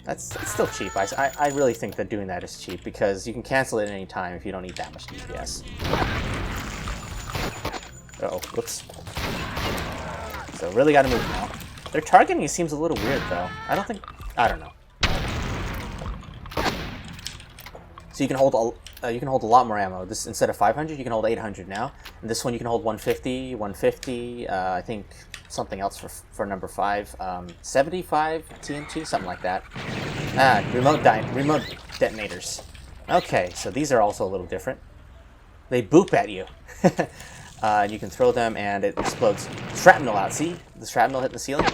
That's still cheap. I really think that doing that is cheap, because you can cancel it at any time if you don't need that much DPS. Uh-oh, whoops. So really gotta move now. Their targeting seems a little weird, though. I don't know. So you can hold a lot more ammo. This, instead of 500, you can hold 800 now. And this one you can hold 150, 150. I think something else for number 5, 75 TNT, something like that. Remote detonators. Okay, so these are also a little different. They boop at you. And you can throw them and it explodes shrapnel out. See? The shrapnel hit the ceiling?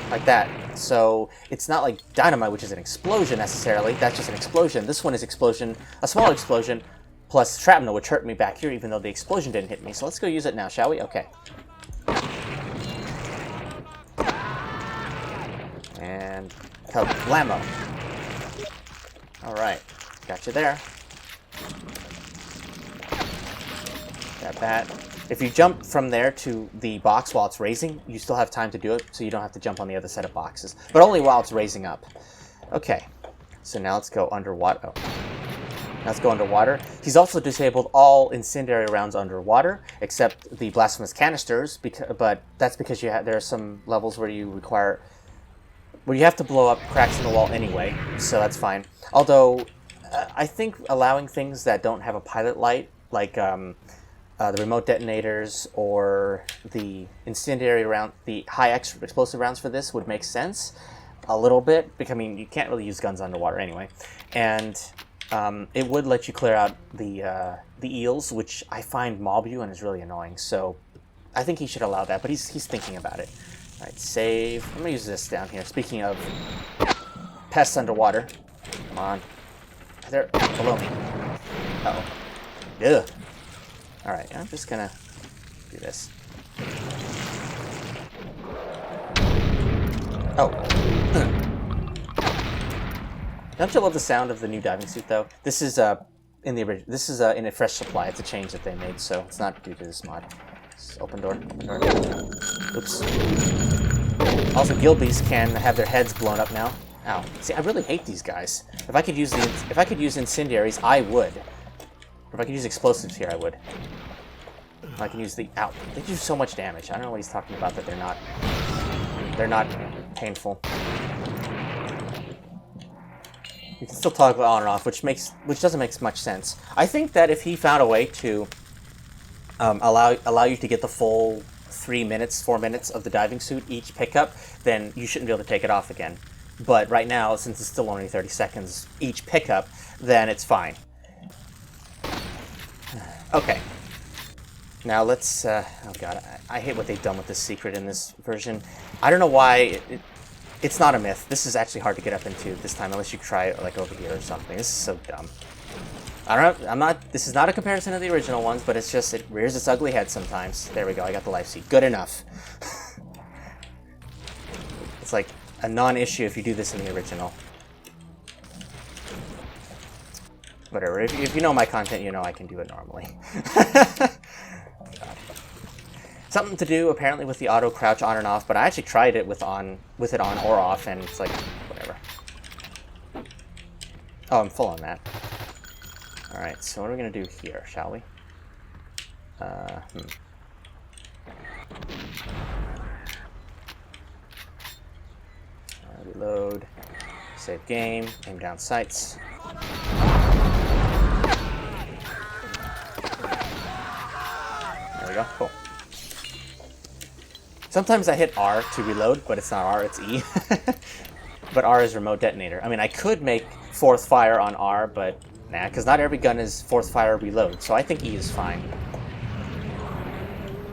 Like that. So it's not like dynamite, which is an explosion necessarily. That's just an explosion. This one is explosion, a small explosion, plus shrapnel, which hurt me back here, even though the explosion didn't hit me. So let's go use it now, shall we? Okay. And blammo. Alright. Got you there. Got that. If you jump from there to the box while it's raising, you still have time to do it, so you don't have to jump on the other set of boxes. But only while it's raising up. Okay, so now let's go underwater. Oh. Now let's go underwater. He's also disabled all incendiary rounds underwater, except the blasphemous canisters, but that's because there are some levels where you have to blow up cracks in the wall anyway, so that's fine. Although, I think allowing things that don't have a pilot light, like the remote detonators or the incendiary round, the high explosive rounds for this would make sense a little bit, because I mean you can't really use guns underwater anyway, and it would let you clear out the eels, which I find mob you and is really annoying. So I think he should allow that, but he's thinking about it. All right, save. I'm gonna use this down here. Speaking of pests underwater, come on, they're below me. Uh oh. Ugh. Alright, I'm just gonna do this. Oh. Don't you love the sound of the new diving suit, though? This is in the original. This is in a fresh supply. It's a change that they made, so it's not due to this mod. Just open door. Open door. Oops. Also, Gilbeys can have their heads blown up now. Ow. See, I really hate these guys. If I could use incendiaries, I would. Or if I could use explosives here, I would. If I can use the... Ow. They do so much damage. I don't know what he's talking about, that they're not painful. You can still toggle on and off, which doesn't make much sense. I think that if he found a way to allow you to get the full 4 minutes of the diving suit each pickup, then you shouldn't be able to take it off again. But right now, since it's still only 30 seconds each pickup, then it's fine. Okay. Now let's, oh god, I hate what they've done with this secret in this version. I don't know why, it's not a myth. This is actually hard to get up into this time, unless you try it like over here or something. This is so dumb. I don't know, this is not a comparison to the original ones, but it's just, it rears its ugly head sometimes. There we go, I got the life seed. Good enough. It's like a non-issue if you do this in the original. Whatever, if you know my content, you know I can do it normally. something to do apparently with the auto crouch on and off, but I actually tried it with it on or off, and it's like whatever. Oh, I'm full on that. All right, so what are we gonna do here, shall we? Reload. Save game. Aim down sights. There we go. Cool. Sometimes I hit R to reload, but it's not R, it's E. But R is remote detonator. I mean, I could make fourth fire on R, but nah, because not every gun is fourth fire reload, so I think E is fine.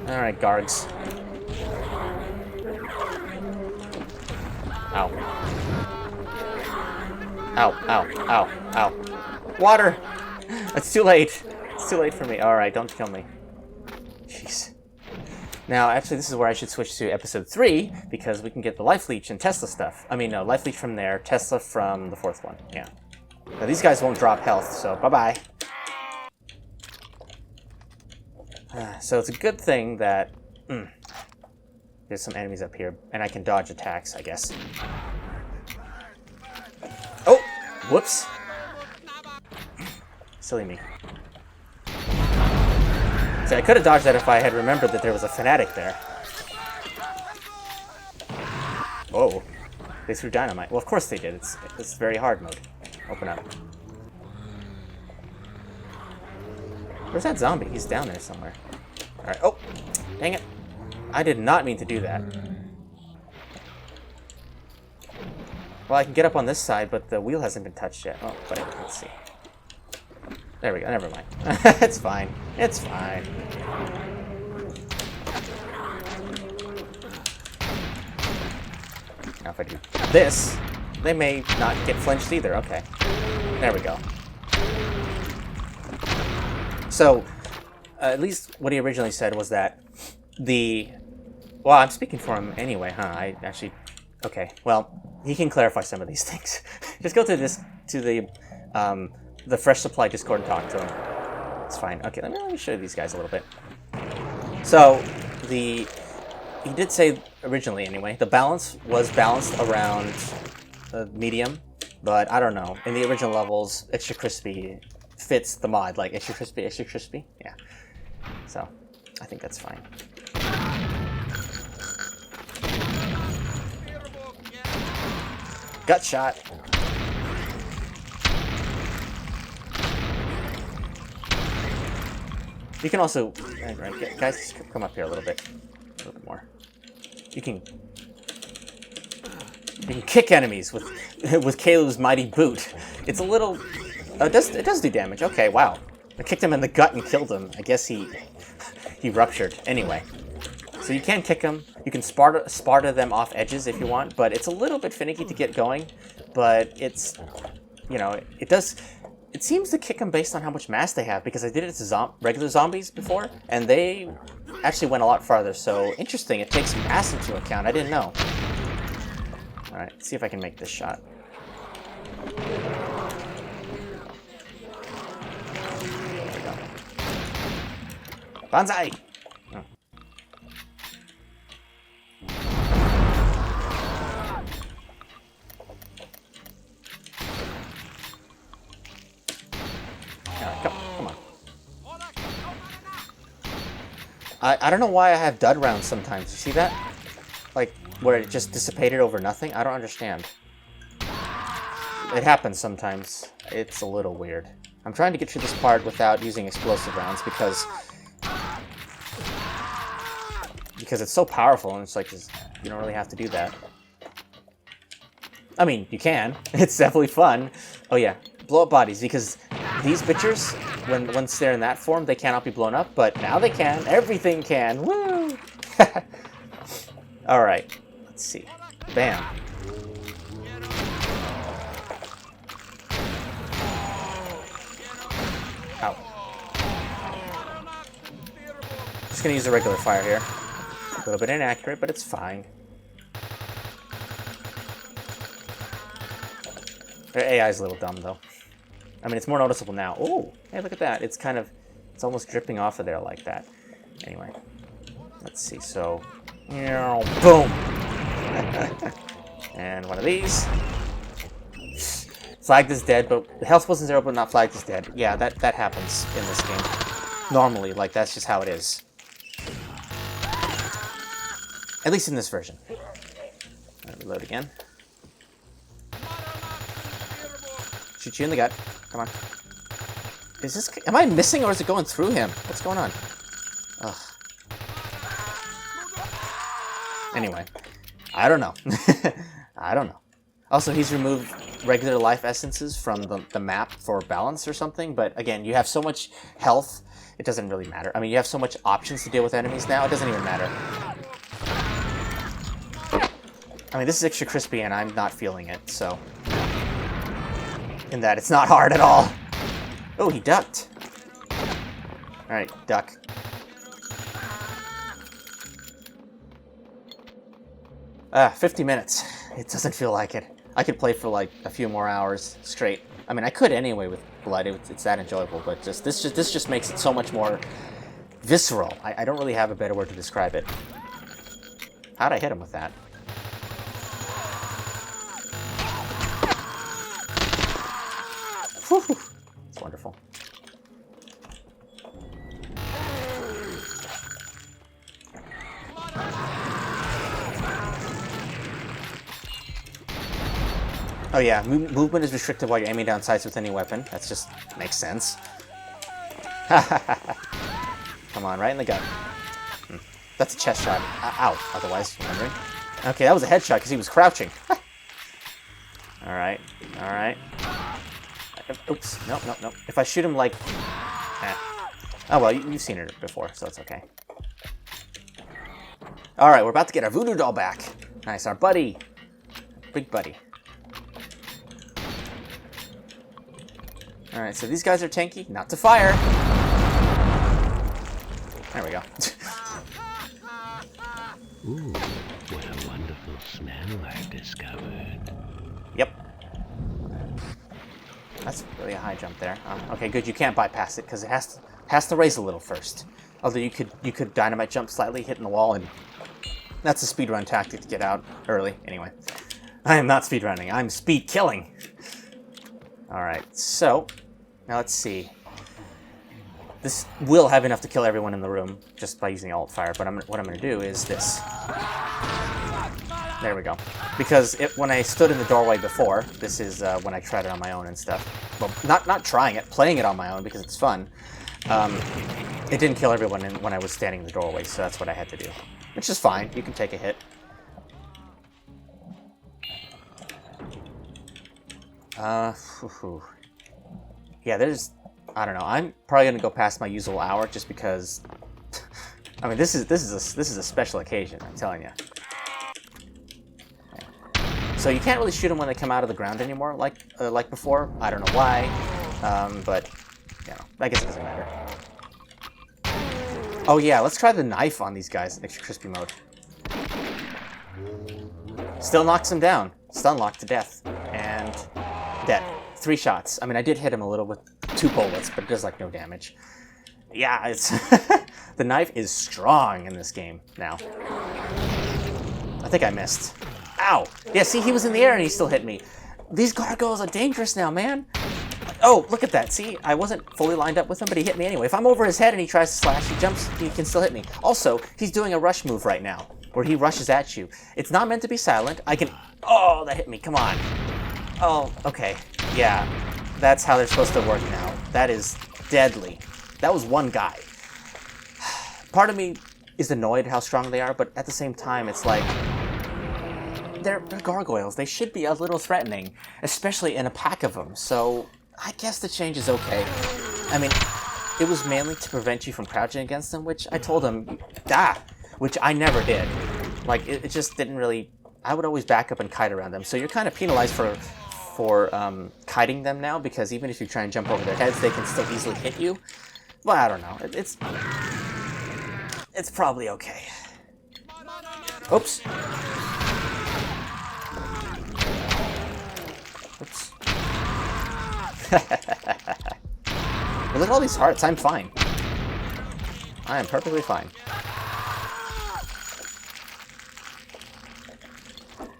Alright, guards. Ow. Ow, ow, ow, ow. Water! It's too late. It's too late for me. Alright, don't kill me. Jeez. Now, actually, this is where I should switch to episode 3, because we can get the Life Leech and Tesla stuff. I mean, no, Life Leech from there, Tesla from the 4th one. Yeah. Now, these guys won't drop health, so bye-bye. So it's a good thing that... there's some enemies up here, and I can dodge attacks, I guess. Oh! Whoops. Silly me. See, I could have dodged that if I had remembered that there was a fanatic there. Whoa. They threw dynamite. Well, of course they did. It's very hard mode. Open up. Where's that zombie? He's down there somewhere. Alright. Oh! Dang it. I did not mean to do that. Well, I can get up on this side, but the wheel hasn't been touched yet. Oh, but let's see. There we go. Never mind. It's fine. It's fine. Now if I do this, they may not get flinched either. Okay. There we go. So, at least what he originally said was that well, I'm speaking for him anyway, huh? I actually... Okay, well, he can clarify some of these things. Just go to the Fresh Supply Discord and talk to him. It's fine. Okay, let me show you these guys a little bit. So, he did say, originally anyway, the balance was balanced around medium, but I don't know. In the original levels, extra crispy fits the mod, like extra crispy. Yeah. So, I think that's fine. Gut shot. You can also, right, guys, come up here a little bit more. You can kick enemies with Caleb's mighty boot. It's a little, it does do damage. Okay, wow. I kicked him in the gut and killed him. I guess he ruptured. Anyway, so you can kick him. You can Sparta them off edges if you want, but it's a little bit finicky to get going. But it's, it seems to kick them based on how much mass they have, because I did it to regular zombies before, and they actually went a lot farther. So interesting. It takes mass into account. I didn't know. All right, let's see if I can make this shot. Banzai! Oh. Come on. I don't know why I have dud rounds sometimes. You see that? Like, where it just dissipated over nothing? I don't understand. It happens sometimes. It's a little weird. I'm trying to get through this part without using explosive rounds because it's so powerful, and it's like, you don't really have to do that. I mean, you can. It's definitely fun. Oh yeah, blow up bodies, because these bitches, once they're in that form, they cannot be blown up, but now they can. Everything can. Woo! Alright, let's see. Bam. Ow. Just gonna use a regular fire here. A little bit inaccurate, but it's fine. Their AI is a little dumb, though. I mean, it's more noticeable now. Oh, hey, look at that. It's almost dripping off of there like that. Anyway. Let's see, so... Boom! And one of these. Flagged is dead, but the health wasn't zero, but not flagged is dead. Yeah, that happens in this game. Normally, like, that's just how it is. At least in this version. Reload again. Shoot you in the gut. Come on. Is this... Am I missing or is it going through him? What's going on? Ugh. Anyway. I don't know. I don't know. Also, he's removed regular life essences from the map for balance or something, but again, you have so much health, it doesn't really matter. I mean, you have so much options to deal with enemies now, it doesn't even matter. I mean, this is extra crispy and I'm not feeling it, so... In that, it's not hard at all. Oh, he ducked. Alright, duck. 50 minutes. It doesn't feel like it. I could play for like a few more hours straight. I mean, I could anyway with blood. It's that enjoyable, but this just makes it so much more visceral. I don't really have a better word to describe it. How'd I hit him with that? Whew. It's wonderful. Oh yeah, movement is restricted while you're aiming down sights with any weapon. That just makes sense. Come on, right in the gut. That's a chest shot. Ow, otherwise, remembering. Okay, that was a headshot because he was crouching. Alright, alright. Oops, nope. If I shoot him like... Oh well, you've seen it before, so it's okay. Alright, we're about to get our voodoo doll back. Nice, our buddy. Big buddy. Alright, so these guys are tanky. Not to fire. There we go. Ooh, what a wonderful smell I've discovered. Yep. That's really a high jump there. Okay, good. You can't bypass it because it has to raise a little first. Although you could dynamite jump slightly, hitting the wall, and that's a speedrun tactic to get out early. Anyway, I am not speedrunning. I'm speed killing. All right. So now let's see. This will have enough to kill everyone in the room just by using alt fire. But what I'm going to do is this. There we go. Because when I stood in the doorway before, this is when I tried it on my own and stuff. Well, not trying it, playing it on my own because it's fun. It didn't kill everyone when I was standing in the doorway, so that's what I had to do. Which is fine. You can take a hit. Yeah, there's... I don't know. I'm probably going to go past my usual hour just because... I mean, this is a special occasion, I'm telling you. So you can't really shoot them when they come out of the ground anymore, like before. I don't know why, but you know, I guess it doesn't matter. Oh yeah, let's try the knife on these guys in extra crispy mode. Still knocks him down. Stun lock to death, and dead. 3 shots. I mean, I did hit him a little with 2 bullets, but it does like no damage. Yeah, it's the knife is strong in this game now. I think I missed. Ow! Yeah, see, he was in the air and he still hit me. These gargoyles are dangerous now, man. Oh, look at that. See, I wasn't fully lined up with him, but he hit me anyway. If I'm over his head and he tries to slash, he jumps, he can still hit me. Also, he's doing a rush move right now, where he rushes at you. It's not meant to be silent. I can... Oh, that hit me. Come on. Oh, okay. Yeah, that's how they're supposed to work now. That is deadly. That was one guy. Part of me is annoyed how strong they are, but at the same time, it's like... They're gargoyles. They should be a little threatening, especially in a pack of them. So I guess the change is okay. I mean, it was mainly to prevent you from crouching against them, which I told them, which I never did. Like, it just didn't really... I would always back up and kite around them. So you're kind of penalized for kiting them now, because even if you try and jump over their heads, they can still easily hit you. Well, I don't know. It's probably okay. Oops. Oops. Well, look at all these hearts. I'm fine. I am perfectly fine.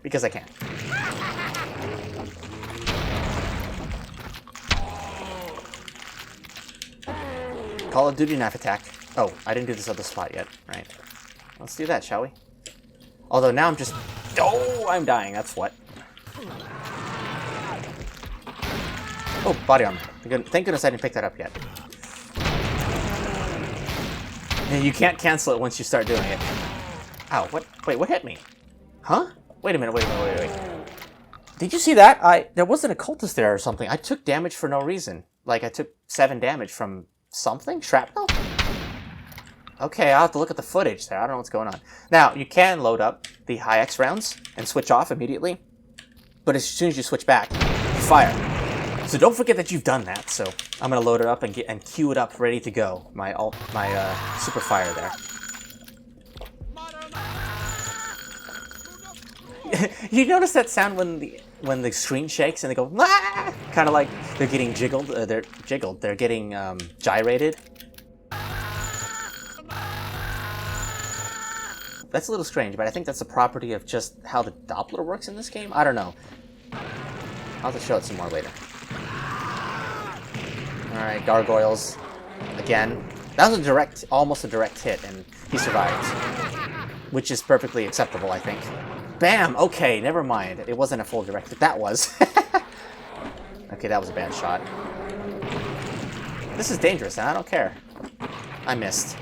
because I can. Call of Duty knife attack. Oh, I didn't do this other spot yet. Right. Let's do that, shall we? Although now I'm just... Oh, I'm dying. That's what. Oh, body armor. Thank goodness I didn't pick that up yet. And you can't cancel it once you start doing it. Ow, what? Wait, what hit me? Huh? Wait a minute, wait. Did you see that? There wasn't a cultist there or something. I took damage for no reason. Like, I took 7 damage from something? Shrapnel? Okay, I'll have to look at the footage there. I don't know what's going on. Now, you can load up the high X rounds and switch off immediately. But as soon as you switch back, you fire. So don't forget that you've done that. So I'm going to load it up and queue it up ready to go. My super fire there. You notice that sound when the screen shakes and they go, ah! Kind of like they're getting jiggled. They're getting gyrated. That's a little strange, but I think that's a property of just how the Doppler works in this game. I don't know. I'll have to show it some more later. Alright, gargoyles. Again. That was almost a direct hit, and he survived. Which is perfectly acceptable, I think. Bam! Okay, never mind. It wasn't a full direct hit. That was. Okay, that was a bad shot. This is dangerous, and I don't care. I missed.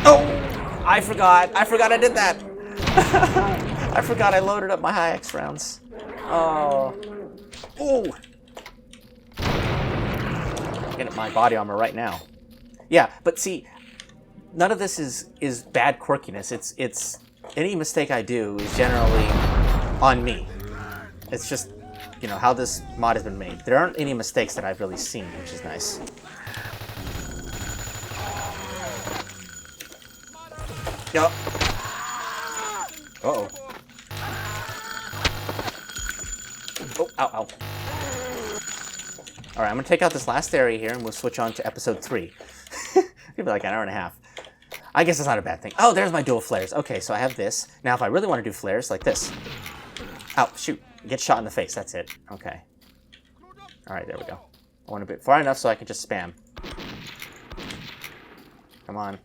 Oh! I forgot I did that. I forgot I loaded up my high X rounds. Oh. Ooh. Get at my body armor right now. Yeah, but see, none of this is bad quirkiness. It's any mistake I do is generally on me. It's just, you know, how this mod has been made. There aren't any mistakes that I've really seen, which is nice. Yup. Uh-oh. Oh, ow, ow. Alright, I'm going to take out this last area here, and we'll switch on to episode 3. It'll be like an hour and a half. I guess it's not a bad thing. Oh, there's my dual flares. Okay, so I have this. Now, if I really want to do flares, like this. Ow, shoot. Get shot in the face. That's it. Okay. Alright, there we go. I want to be far enough so I can just spam. Come on.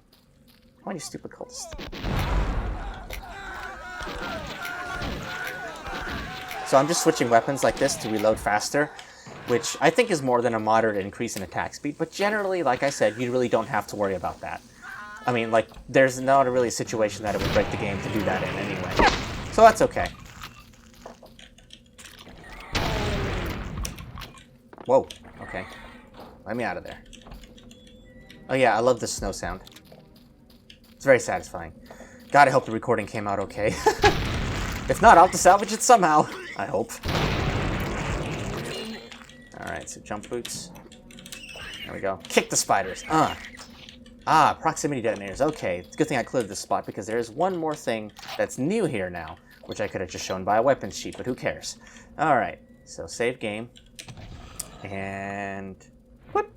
Come on, you stupid cultist. So I'm just switching weapons like this to reload faster, which I think is more than a moderate increase in attack speed, but generally, like I said, you really don't have to worry about that. I mean, like, there's not really a situation that it would break the game to do that in anyway. So that's okay. Whoa, okay. Let me out of there. Oh yeah, I love the snow sound. It's very satisfying. God, I hope the recording came out okay. If not, I'll have to salvage it somehow. I hope. Alright, so jump boots. There we go. Kick the spiders. Proximity detonators. Okay, it's a good thing I cleared this spot because there is one more thing that's new here now, which I could have just shown by a weapons sheet, but who cares? Alright, so save game. And... whoop!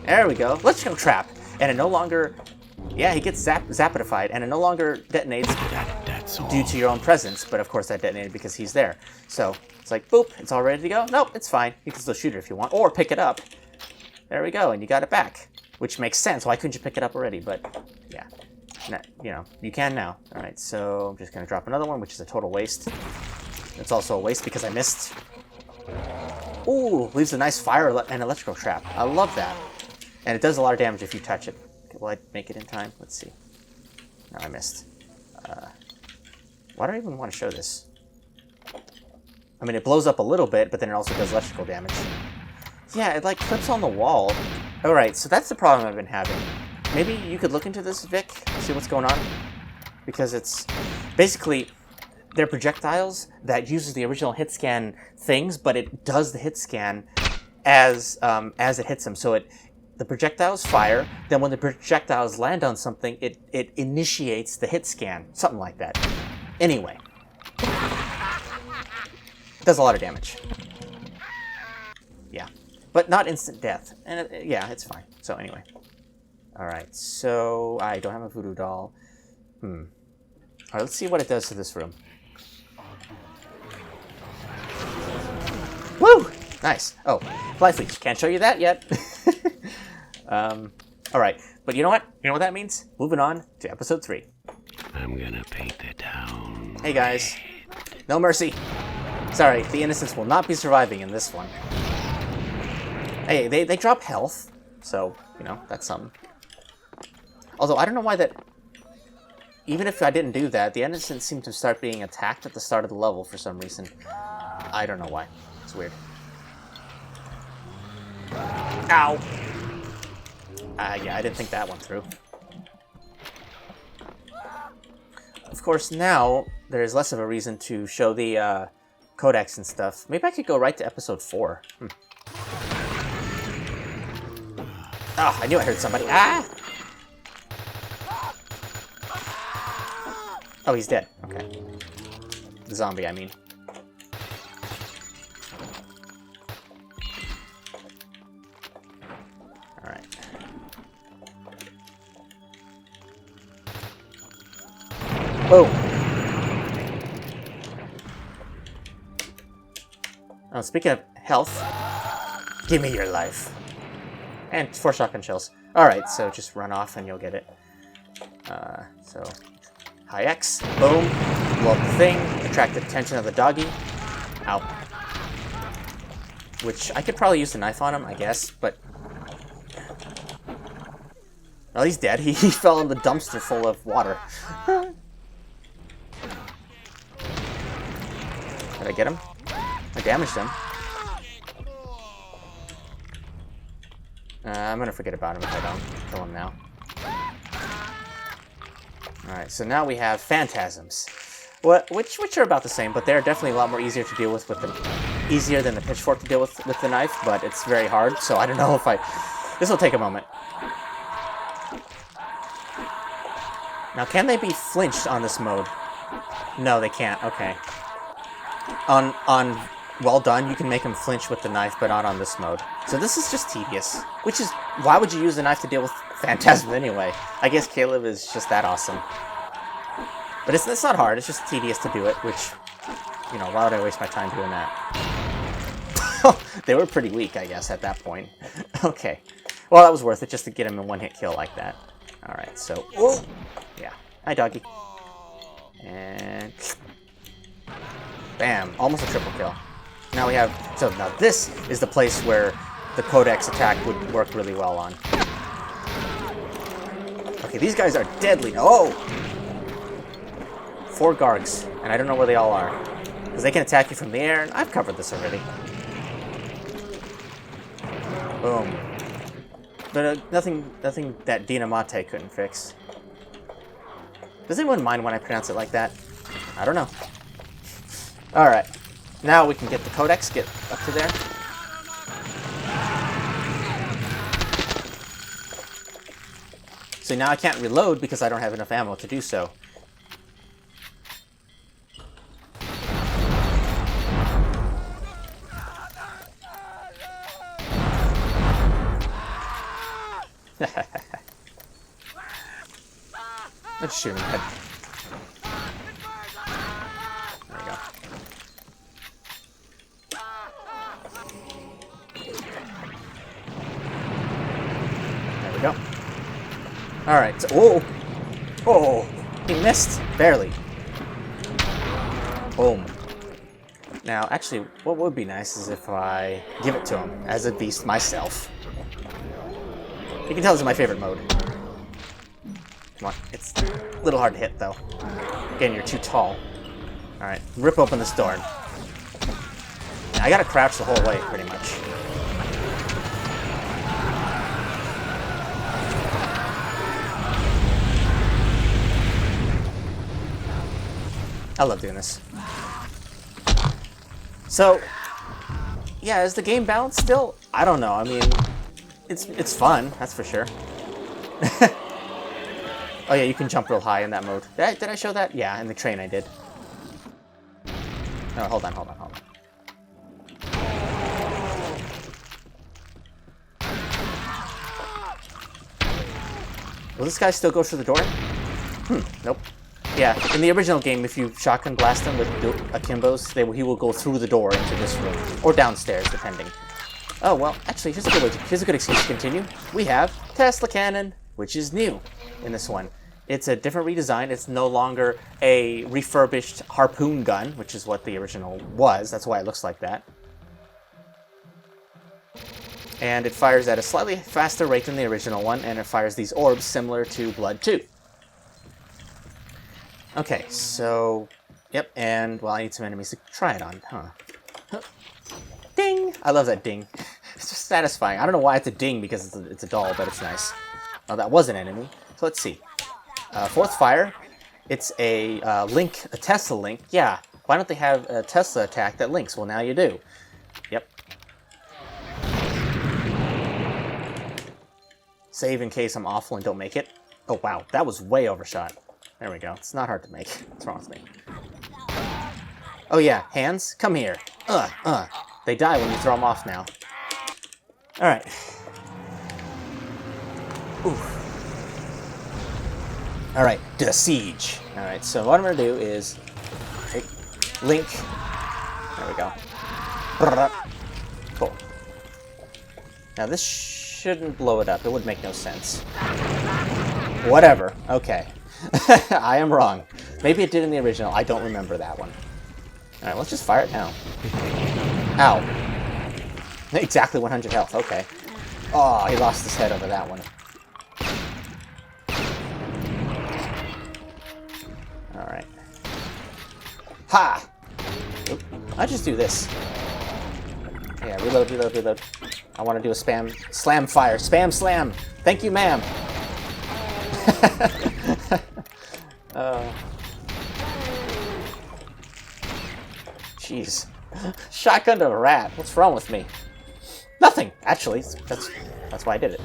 There we go. Let's go trap. And it no longer... yeah, he gets zapidified, and it no longer detonates due to your own presence, but of course that detonated because he's there. So, it's like, boop, it's all ready to go. Nope, it's fine. You can still shoot it if you want, or pick it up. There we go, and you got it back, which makes sense. Why couldn't you pick it up already? But, yeah, you know, you can now. All right, so I'm just going to drop another one, which is a total waste. It's also a waste because I missed. Ooh, leaves a nice fire and electrical trap. I love that. And it does a lot of damage if you touch it. Will I make it in time? Let's see. No, I missed. Why do I even want to show this? I mean, it blows up a little bit, but then it also does electrical damage. Yeah, it like clips on the wall. Alright, so that's the problem I've been having. Maybe you could look into this, Vic, see what's going on? Because it's... basically, they're projectiles that uses the original hit scan things, but it does the hit scan as it hits them. So the projectiles fire, then when the projectiles land on something, it initiates the hit scan. Something like that. Anyway. It does a lot of damage. Yeah. But not instant death. And yeah, it's fine. So anyway. Alright, so I don't have a voodoo doll. Alright, let's see what it does to this room. Woo! Nice. Oh, Life Leech. Can't show you that yet. Alright, but you know what? You know what that means? Moving on to episode 3. I'm gonna paint the town. Hey guys. No mercy. Sorry, the innocents will not be surviving in this one. Hey, they drop health, so, you know, that's something. Although, I don't know why that... Even if I didn't do that, the innocents seem to start being attacked at the start of the level for some reason. I don't know why. It's weird. Ow! Yeah, I didn't think that one through. Of course, now, there's less of a reason to show the, codex and stuff. Maybe I could go right to episode 4. Oh, I knew I heard somebody. Ah! Oh, he's dead. Okay. The zombie, I mean. Alright. Boom! Oh, speaking of health, give me your life. And 4 shotgun shells. Alright, so just run off and you'll get it. So... High X, boom, blow up the thing, attract the attention of the doggy. Ow. Which, I could probably use the knife on him, I guess, but... Well, he's dead. He fell in the dumpster full of water. Did I get him? I damaged him. I'm gonna forget about him if I don't kill him now. Alright, so now we have Phantasms. Which are about the same, but they're definitely a lot more easier to deal with easier than the pitchfork to deal with the knife, but it's very hard, so I don't know if this will take a moment. Now, can they be flinched on this mode? No, they can't. Okay. On Well Done, you can make them flinch with the knife, but not on this mode. So this is just tedious. Which is, why would you use the knife to deal with Phantasm anyway? I guess Caleb is just that awesome. But it's not hard, it's just tedious to do it, which, you know, why would I waste my time doing that? They were pretty weak, I guess, at that point. Okay. Well, that was worth it, just to get him in one-hit kill like that. Alright, so... Oh! Yeah. Hi, doggy. And... Bam! Almost a triple kill. Now we have... So now this is the place where the Codex attack would work really well on. Okay, these guys are deadly. Oh! 4 Gargs, and I don't know where they all are. Because they can attack you from the air, and I've covered this already. Boom. But nothing that Dinamate couldn't fix. Does anyone mind when I pronounce it like that? I don't know. Alright. Now we can get the Codex, get up to there. So now I can't reload because I don't have enough ammo to do so. Let's shoot him in the head. There we go. There we go. Alright, so, oh! Oh! He missed! Barely. Boom. Now, actually, what would be nice is if I give it to him as a beast myself. You can tell this is my favorite mode. Come on, it's a little hard to hit, though. Again, you're too tall. Alright, rip open this door. I gotta crouch the whole way, pretty much. I love doing this. So, yeah, is the game balanced still? I don't know, I mean, it's fun, that's for sure. Oh yeah, you can jump real high in that mode. Did I show that? Yeah, in the train I did. No, hold on. Will this guy still go through the door? Nope. Yeah, in the original game, if you shotgun blast him with akimbos, he will go through the door into this room. Or downstairs, depending. Oh, well, actually, here's a good excuse to continue. We have Tesla Cannon, which is new in this one. It's a different redesign. It's no longer a refurbished harpoon gun, which is what the original was. That's why it looks like that. And it fires at a slightly faster rate than the original one, and it fires these orbs similar to Blood 2. Okay, so... Yep, and, well, I need some enemies to try it on, huh? Ding! I love that ding. It's just satisfying. I don't know why it's a ding, because it's a doll, but it's nice. Oh, that was an enemy. So let's see. Fourth fire. It's a link, a Tesla link. Yeah, why don't they have a Tesla attack that links? Well, now you do. Yep. Save in case I'm awful and don't make it. Oh, wow. That was way overshot. There we go. It's not hard to make. What's wrong with me? Oh, yeah. Hands? Come here. They die when you throw them off now. Alright. Oof. Alright. The siege. Alright, so what I'm going to do is take Link. There we go. Cool. Now, this shouldn't blow it up. It would make no sense. Whatever. Okay. I am wrong. Maybe it did in the original. I don't remember that one. Alright, let's just fire it now. Ow. Exactly 100 health. Okay. Oh, he lost his head over that one. Alright. Ha! Oop. I'll just do this. Yeah, reload, reload, reload. I want to do a spam slam fire. Spam slam! Thank you, ma'am! Jeez. Shotgun to a rat. What's wrong with me? Nothing, actually. That's why I did it.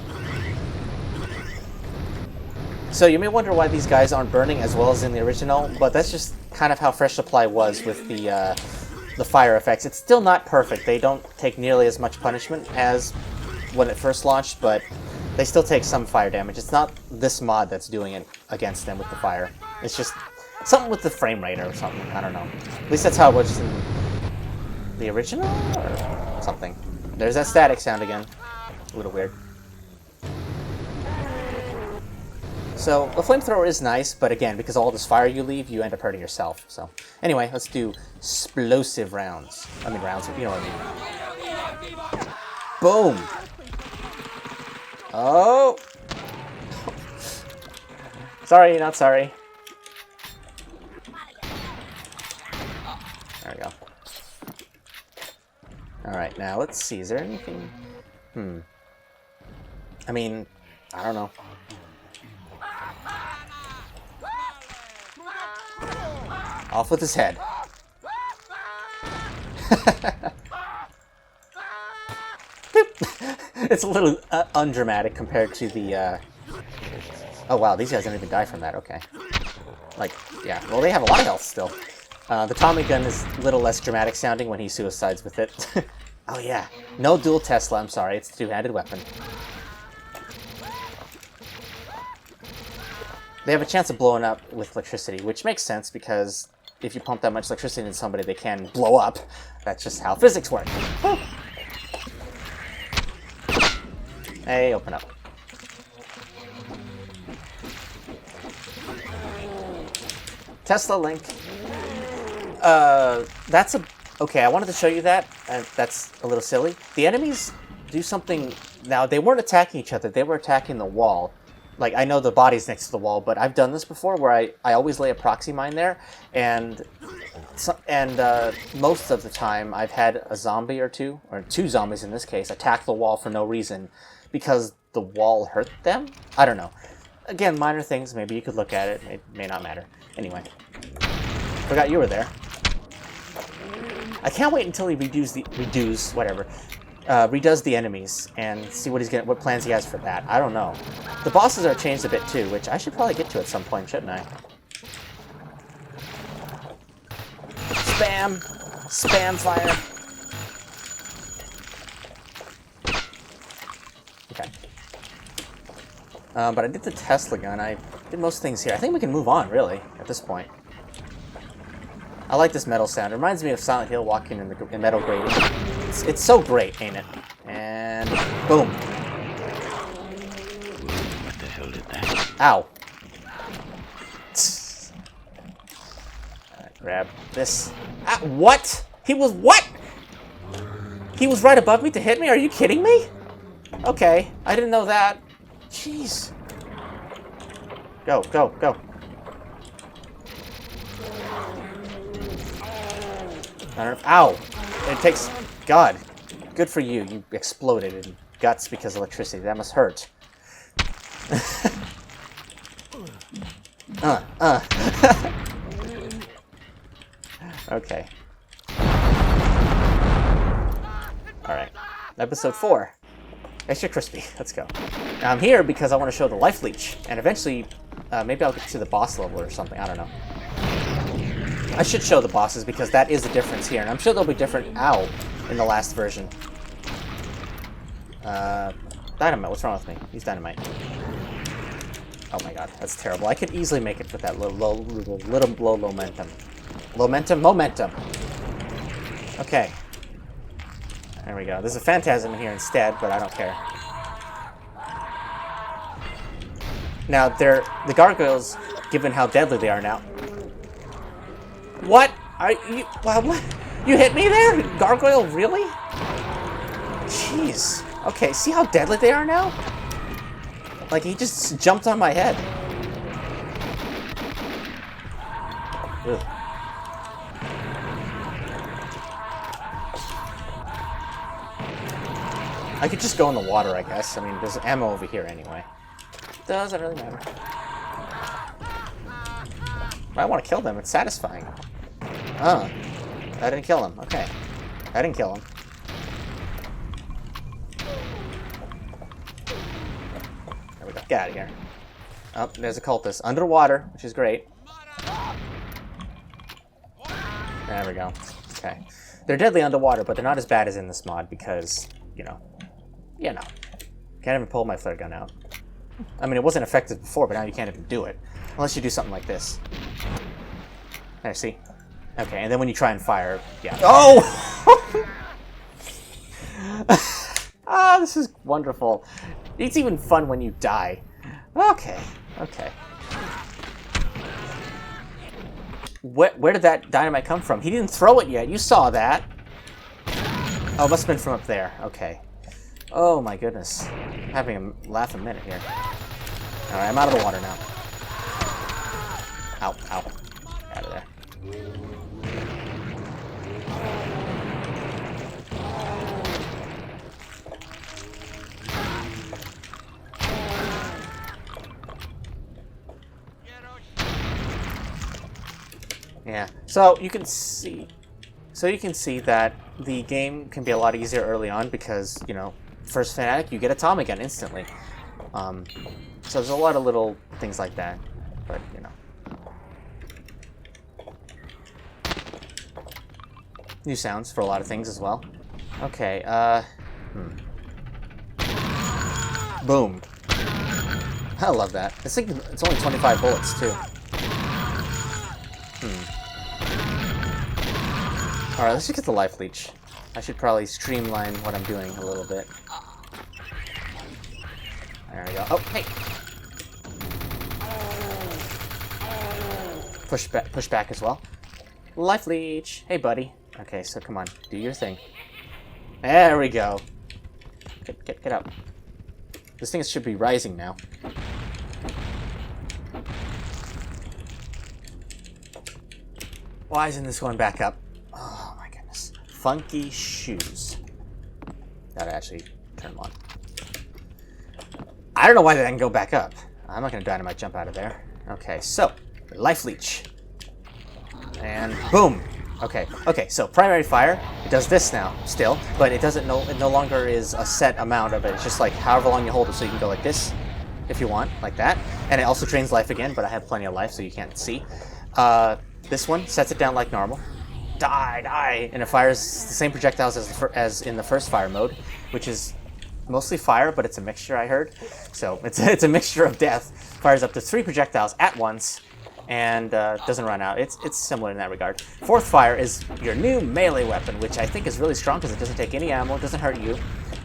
So you may wonder why these guys aren't burning as well as in the original, but that's just kind of how Fresh Supply was with the fire effects. It's still not perfect. They don't take nearly as much punishment as when it first launched, but they still take some fire damage. It's not this mod that's doing it against them with the fire. It's just something with the frame rate or something. I don't know. At least that's how it was in the original or something. There's that static sound again. A little weird. So, the flamethrower is nice, but again, because of all this fire you leave, you end up hurting yourself. So, anyway, let's do explosive rounds. I mean rounds, you know what I mean. Boom! Oh! Sorry, not sorry. There we go. Alright, now let's see. Is there anything... I mean, I don't know. Off with his head. It's a little undramatic compared to the... Oh wow, these guys didn't even die from that, okay. Like, yeah, well they have a lot of health still. The Tommy gun is a little less dramatic sounding when he suicides with it. Oh yeah, no dual Tesla, I'm sorry, it's a two-handed weapon. They have a chance of blowing up with electricity, which makes sense because if you pump that much electricity into somebody, they can blow up. That's just how physics work. Hey, open up. Tesla link. That's a... Okay, I wanted to show you that. That's a little silly. The enemies do something... Now, they weren't attacking each other. They were attacking the wall. Like, I know the body's next to the wall, but I've done this before where I always lay a proxy mine there, and most of the time I've had a zombie or two zombies in this case, attack the wall for no reason because the wall hurt them? I don't know. Again, minor things. Maybe you could look at it. It may not matter. Anyway. Forgot you were there. I can't wait until he redoes the enemies and see what plans he has for that. I don't know. The bosses are changed a bit too, which I should probably get to at some point, shouldn't I? Spam! Spam fire! Okay. But I did the Tesla gun. Did most things here. I think we can move on, really, at this point. I like this metal sound. It reminds me of Silent Hill walking in metal grating. It's so great, ain't it? And boom. What the hell did that? Ow. Grab this. Ah, what? He was what? He was right above me to hit me? Are you kidding me? Okay, I didn't know that. Jeez. Go, go, go. Ow! It takes... God. Good for you. You exploded in guts because of electricity. That must hurt. Okay. Alright. Episode 4. Extra crispy. Let's go. Now, I'm here because I want to show the life leech. And eventually, maybe I'll get to the boss level or something. I don't know. I should show the bosses because that is the difference here. And I'm sure they'll be different, in the last version. Dynamite. What's wrong with me? He's dynamite. Oh my god. That's terrible. I could easily make it with that little low momentum. Momentum. Okay. There we go. There's a phantasm in here instead, but I don't care. Now, the gargoyles, given how deadly they are now. What? Are you? What? You hit me there? Gargoyle, really? Jeez. Okay, see how deadly they are now? Like, he just jumped on my head. Ugh. I could just go in the water, I guess. I mean, there's ammo over here anyway. Doesn't really matter. I want to kill them. It's satisfying. Oh. I didn't kill him. Okay. I didn't kill him. There we go. Get out of here. Oh, there's a cultist. Underwater, which is great. There we go. Okay. They're deadly underwater, but they're not as bad as in this mod because, you know. Can't even pull my flare gun out. I mean, it wasn't effective before, but now you can't even do it. Unless you do something like this. There, see? Okay, and then when you try and fire, yeah. Oh! Ah, this is wonderful. It's even fun when you die. Okay. Where did that dynamite come from? He didn't throw it yet. You saw that. Oh, it must have been from up there. Okay. Oh my goodness. I'm having a laugh a minute here. Alright, I'm out of the water now. Ow. Out of there. Yeah. So you can see that the game can be a lot easier early on because, you know, first fanatic, you get a Tommy gun instantly. So there's a lot of little things like that, but, you know. New sounds for a lot of things as well. Okay, Boom. I love that. I think it's only 25 bullets, too. Alright, let's just get the life leech. I should probably streamline what I'm doing a little bit. There we go. Oh, hey! Push back as well. Life leech! Hey, buddy. Okay, so come on. Do your thing. There we go. Get up. This thing should be rising now. Why isn't this going back up? Oh my goodness. Funky shoes. Gotta actually turn them on. I don't know why they didn't go back up. I'm not gonna dynamite jump out of there. Okay, so, life leech. And boom! Okay, so primary fire, it does this now, still, but it no longer is a set amount of it. It's just like however long you hold it, so you can go like this, if you want, like that. And it also drains life again, but I have plenty of life, so you can't see. This one sets it down like normal. Die! And it fires the same projectiles as in the first fire mode, which is mostly fire, but it's a mixture, I heard. So it's a mixture of death. Fires up to 3 projectiles at once, and doesn't run out. It's similar in that regard. Fourth fire is your new melee weapon, which I think is really strong because it doesn't take any ammo, it doesn't hurt you.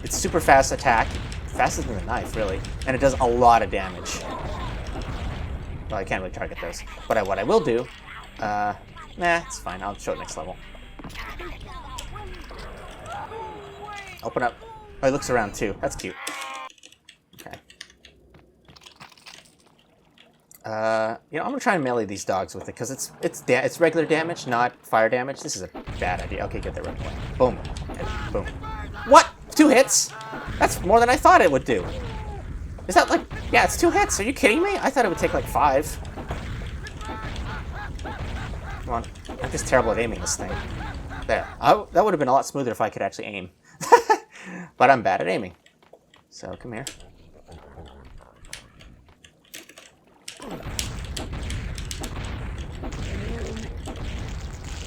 It's super fast attack, faster than the knife, really, and it does a lot of damage. Well, I can't really target those, but what I will do, nah, it's fine. I'll show it next level. Open up. Oh, he looks around too. That's cute. Okay. You know, I'm gonna try and melee these dogs with it because it's regular damage, not fire damage. This is a bad idea. Okay, get there right away. Boom. And boom. What? 2 hits? That's more than I thought it would do. Is that like? Yeah, it's 2 hits. Are you kidding me? I thought it would take like 5. Come on. I'm just terrible at aiming this thing. There. That would have been a lot smoother if I could actually aim. But I'm bad at aiming. So come here.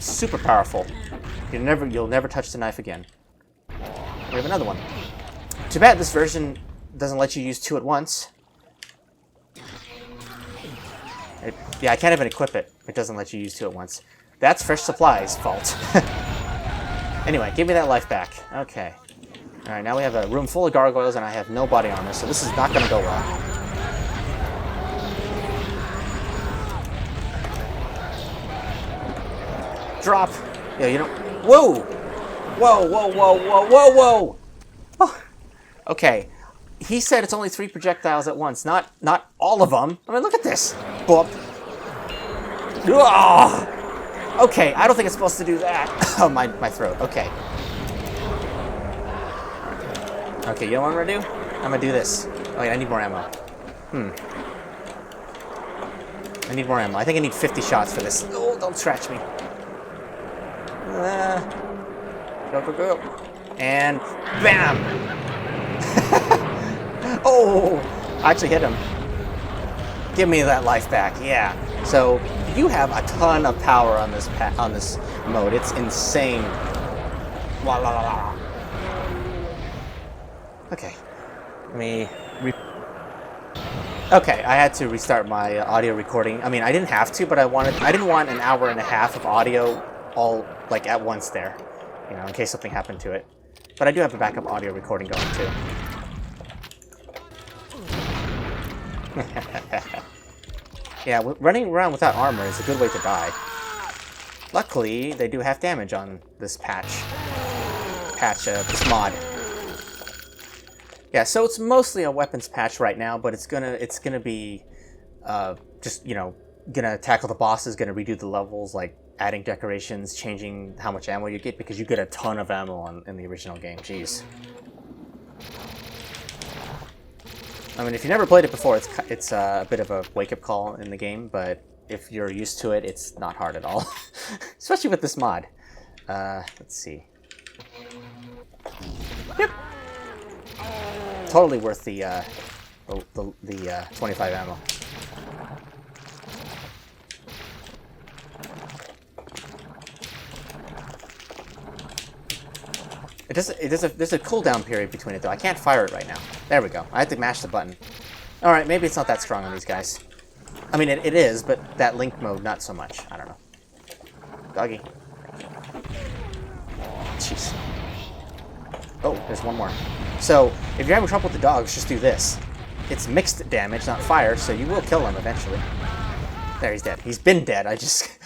Super powerful. You'll never touch the knife again. We have another one. Too bad this version doesn't let you use 2 at once. Yeah, I can't even equip it. It doesn't let you use 2 at once. That's Fresh Supply's fault. Anyway, give me that life back. Okay. Alright, now we have a room full of gargoyles and I have no body armor, so this is not gonna go well. Drop! Yeah, you know... Whoa! Whoa, whoa, whoa, whoa, whoa, whoa! Oh. Okay. He said it's only 3 projectiles at once, not all of them. I mean, look at this! Boop. Oh! Okay, I don't think it's supposed to do that. Oh, my throat. Okay. Okay, you know what I'm gonna do? I'm gonna do this. Oh, wait, I need more ammo. I need more ammo. I think I need 50 shots for this. Oh, don't scratch me. Go, go, go. And bam! Oh! I actually hit him. Give me that life back, yeah. So, you have a ton of power on this mode. It's insane. La la la la. Okay. Let me... Okay, I had to restart my audio recording. I mean, I didn't have to, but I didn't want an hour and a half of audio all, like, at once there. You know, in case something happened to it. But I do have a backup audio recording going, too. Yeah, running around without armor is a good way to die. Luckily, they do half damage on this this mod. Yeah, so it's mostly a weapons patch right now, but it's gonna be just, you know, gonna tackle the bosses, gonna redo the levels, like adding decorations, changing how much ammo you get, because you get a ton of ammo in the original game. Jeez. I mean, if you never played it before, it's a bit of a wake-up call in the game, but if you're used to it, it's not hard at all. Especially with this mod. Let's see. Yep. Totally worth the 25 ammo. There's a cooldown period between it, though. I can't fire it right now. There we go. I had to mash the button. Alright, maybe it's not that strong on these guys. I mean, it is, but that link mode, not so much. I don't know. Doggy. Jeez. Oh, there's one more. So, if you're having trouble with the dogs, just do this. It's mixed damage, not fire, so you will kill him eventually. There, he's dead. He's been dead. I just...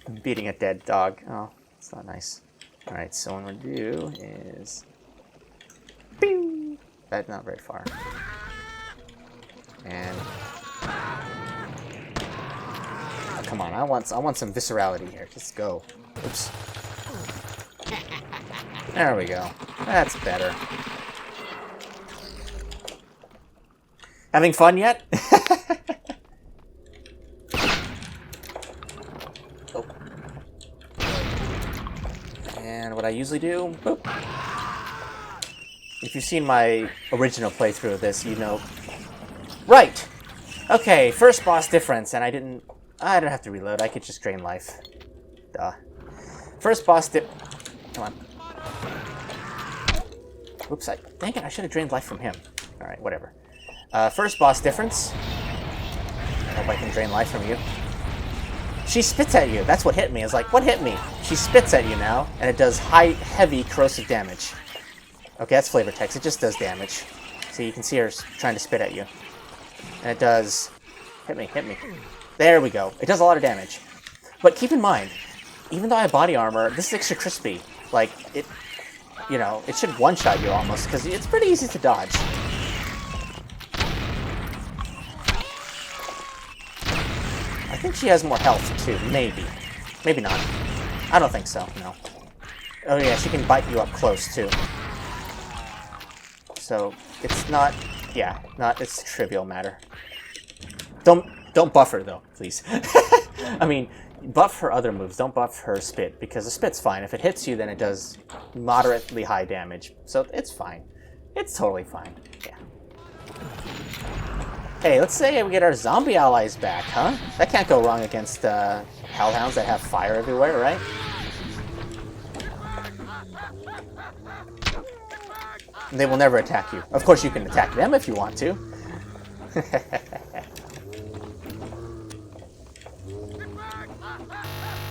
I'm beating a dead dog. Oh, it's not nice. Alright, so what I'm going to do is... Bing! That's not very far. And... Oh, come on, I want some viscerality here. Just go. Oops. There we go. That's better. Having fun yet? Oh. And what I usually do, boop. If you've seen my original playthrough of this, you know. Right! Okay, first boss difference, and I don't have to reload, I could just drain life. Duh. First boss come on. Oops, dang it, I should have drained life from him. Alright, whatever. First boss difference. I hope I can drain life from you. She spits at you. That's what hit me. It's like, what hit me? She spits at you now, and it does heavy corrosive damage. Okay, that's flavor text. It just does damage. So you can see her trying to spit at you. And it does... Hit me, hit me. There we go. It does a lot of damage. But keep in mind, even though I have body armor, this is extra crispy. Like, it... You know, it should one-shot you almost, because it's pretty easy to dodge. I think she has more health, too. Maybe. Maybe not. I don't think so, no. Oh yeah, she can bite you up close, too. So, it's not... Yeah, it's a trivial matter. Don't buff her, though, please. I mean, buff her other moves. Don't buff her spit, because the spit's fine. If it hits you, then it does moderately high damage. So it's fine. It's totally fine. Yeah. Hey, let's say we get our zombie allies back, huh? That can't go wrong against hellhounds that have fire everywhere, right? And they will never attack you. Of course, you can attack them if you want to.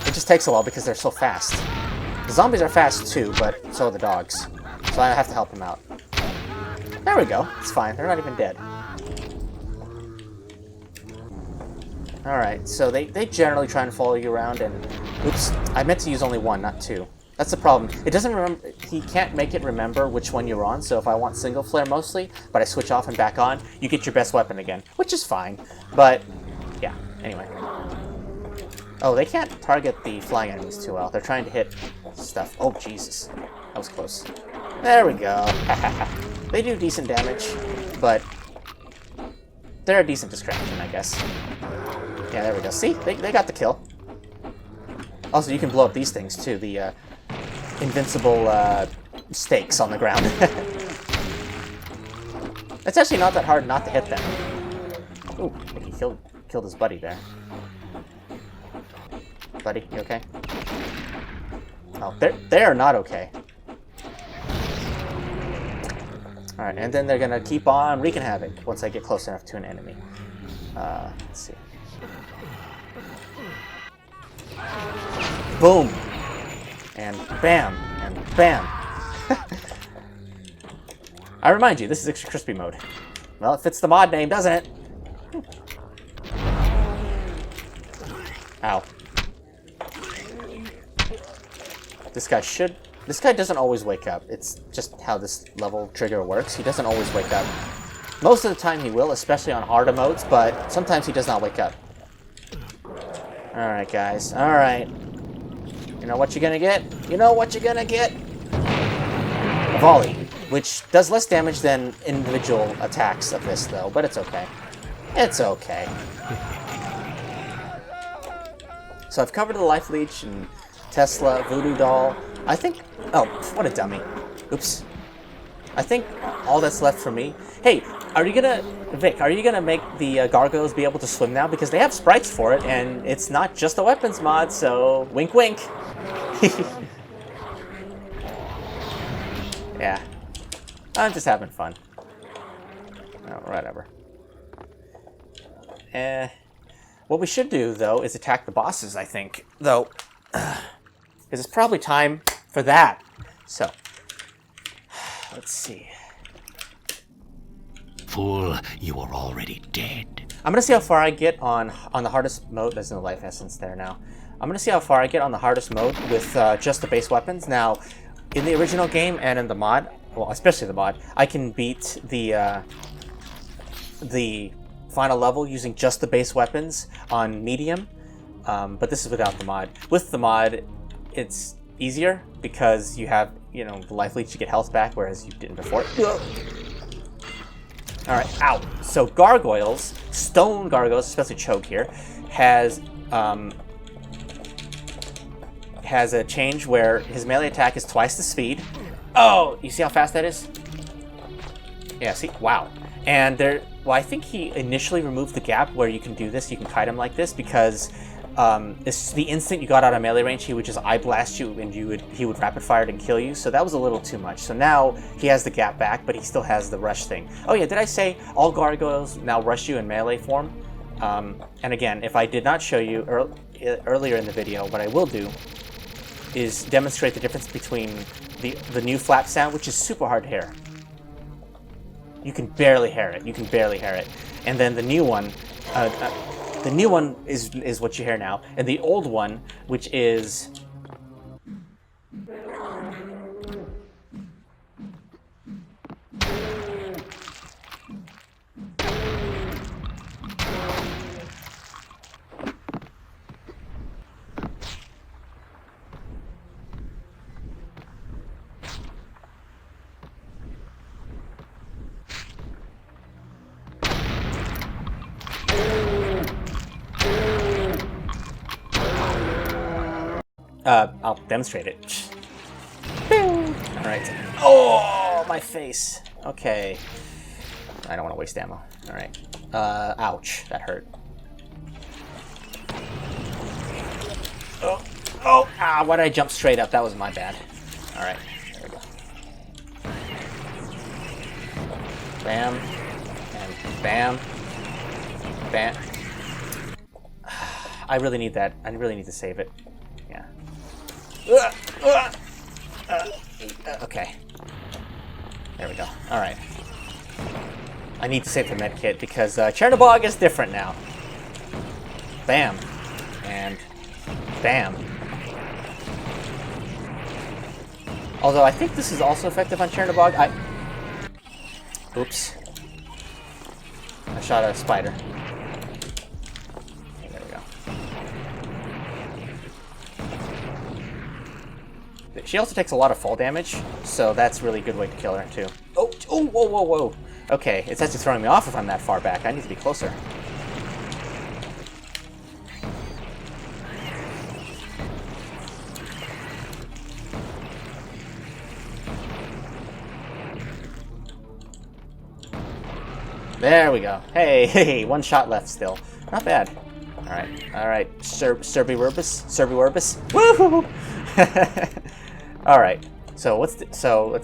It just takes a while because they're so fast. The zombies are fast too, but so are the dogs. So I have to help them out. There we go. It's fine. They're not even dead. Alright, so they generally try and follow you around and... Oops, I meant to use only one, not two. That's the problem. It doesn't remember... He can't make it remember which one you're on, so if I want single flare mostly, but I switch off and back on, you get your best weapon again, which is fine. But, yeah, anyway. Oh, they can't target the flying enemies too well. They're trying to hit stuff. Oh, Jesus. That was close. There we go. They do decent damage, but they're a decent distraction, I guess. Yeah, there we go. See? They got the kill. Also, you can blow up these things, too. The invincible stakes on the ground. It's actually not that hard not to hit them. Ooh, I think he killed his buddy there. Buddy, you okay? Oh, they are not okay. Alright, and then they're gonna keep on wreaking havoc once I get close enough to an enemy. Let's see. Boom! And bam! And bam! I remind you, this is extra crispy mode. Well, it fits the mod name, doesn't it? Ow. This guy doesn't always wake up. It's just how this level trigger works. He doesn't always wake up. Most of the time he will, especially on harder modes, but sometimes he does not wake up. Alright, guys. Alright. You know what you're gonna get? You know what you're gonna get? A volley, which does less damage than individual attacks of this, though, but it's okay. It's okay. So I've covered the Life Leech and Tesla, Voodoo Doll. I think... Oh, what a dummy. Oops. I think all that's left for me... Hey, are you gonna... Vic, are you gonna make the gargoyles be able to swim now? Because they have sprites for it, and it's not just a weapons mod, so... Wink, wink. Yeah. I'm just having fun. Oh, whatever. What we should do, though, is attack the bosses, I think. Though... Because it's probably time for that. So, let's see. Fool, you are already dead. I'm going to see how far I get on the hardest mode. There's no life essence there now. I'm going to see how far I get on the hardest mode with just the base weapons. Now, in the original game and in the mod, well, especially the mod, I can beat the final level using just the base weapons on medium. But this is without the mod. With the mod, it's easier because you have, you know, the life leech to get health back, whereas you didn't before. Alright, ow. So gargoyles, stone gargoyles, especially Choke here, has a change where his melee attack is twice the speed. Oh, you see how fast that is? Yeah, see? Wow. And well, I think he initially removed the gap where you can do this, you can kite him like this, because the instant you got out of melee range, he would just eye blast you, and he would rapid fire it and kill you. So that was a little too much. So now he has the gap back, but he still has the rush thing. Oh yeah, did I say all gargoyles now rush you in melee form? And again, if I did not show you earlier in the video, what I will do is demonstrate the difference between the new flap sound, which is super hard to hear. You can barely hear it. You can barely hear it. And then the new one. The new one is what you hear now, and the old one, which is I'll demonstrate it. Alright. Oh, my face. Okay. I don't want to waste ammo. Alright. Ouch. That hurt. Oh, why did I jump straight up? That was my bad. Alright. There we go. Bam. And bam. Bam. I really need that. I really need to save it. Yeah. Okay. There we go. Alright. I need to save the medkit because Chernabog is different now. Bam. And bam. Although I think this is also effective on Chernabog. Oops. I shot a spider. She also takes a lot of fall damage, so that's really a good way to kill her, too. Oh, whoa, whoa, whoa. Okay, it's actually throwing me off if I'm that far back. I need to be closer. There we go. Hey, one shot left still. Not bad. Alright. Serbi-Werbus? Woohoo! Alright, so let's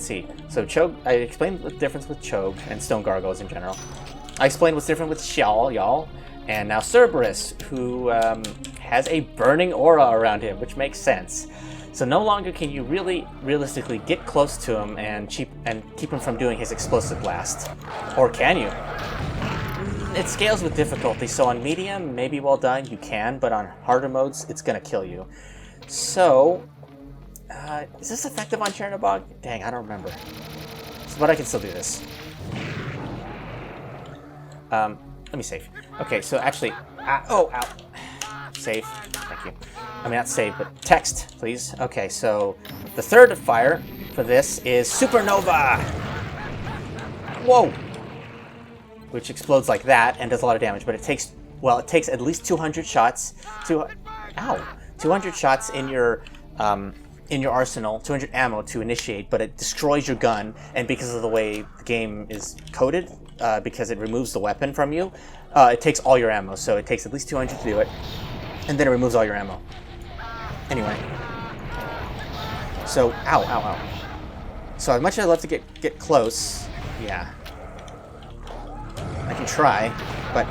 see. So Chogue, I explained the difference with Chogue and Stone Gargoyles in general. I explained what's different with y'all, and now Cerberus, who has a burning aura around him, which makes sense. So no longer can you realistically get close to him and keep him from doing his explosive blast. Or can you? It scales with difficulty, so on medium, maybe well done, you can, but on harder modes, it's gonna kill you. So, is this effective on Chernabog? Dang, I don't remember. But I can still do this. Let me save. Okay, so actually, ow. Save, thank you. I mean, not save, but text, please. Okay, so the third fire for this is Supernova! Whoa! Which explodes like that and does a lot of damage, but it takes at least 200 shots 200 shots in your arsenal, 200 ammo to initiate, but it destroys your gun, and because of the way the game is coded, because it removes the weapon from you, it takes all your ammo, so it takes at least 200 to do it, and then it removes all your ammo. Anyway. So, ow. So as much as I'd love to get close, yeah. I can try, but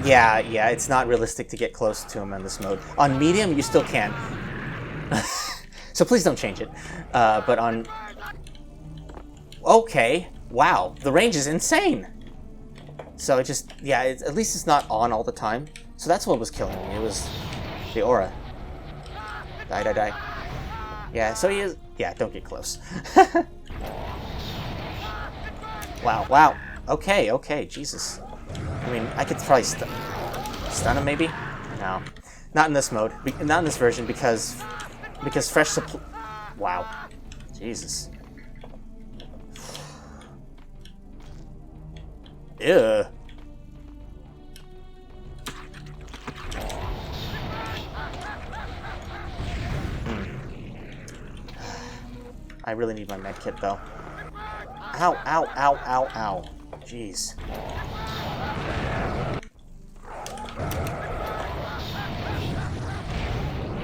yeah, it's not realistic to get close to him on this mode. On medium, you still can. So please don't change it. But on... Okay, wow, the range is insane! So it just, yeah, at least it's not on all the time. So that's what was killing me, it was the aura. Die. Yeah, so he is... Yeah, don't get close. Wow. Okay, Jesus. I mean, I could probably stun him, maybe? No. Not in this mode. Not in this version, because fresh supply... Wow. Jesus. Ew. I really need my medkit, though. Ow. Jeez.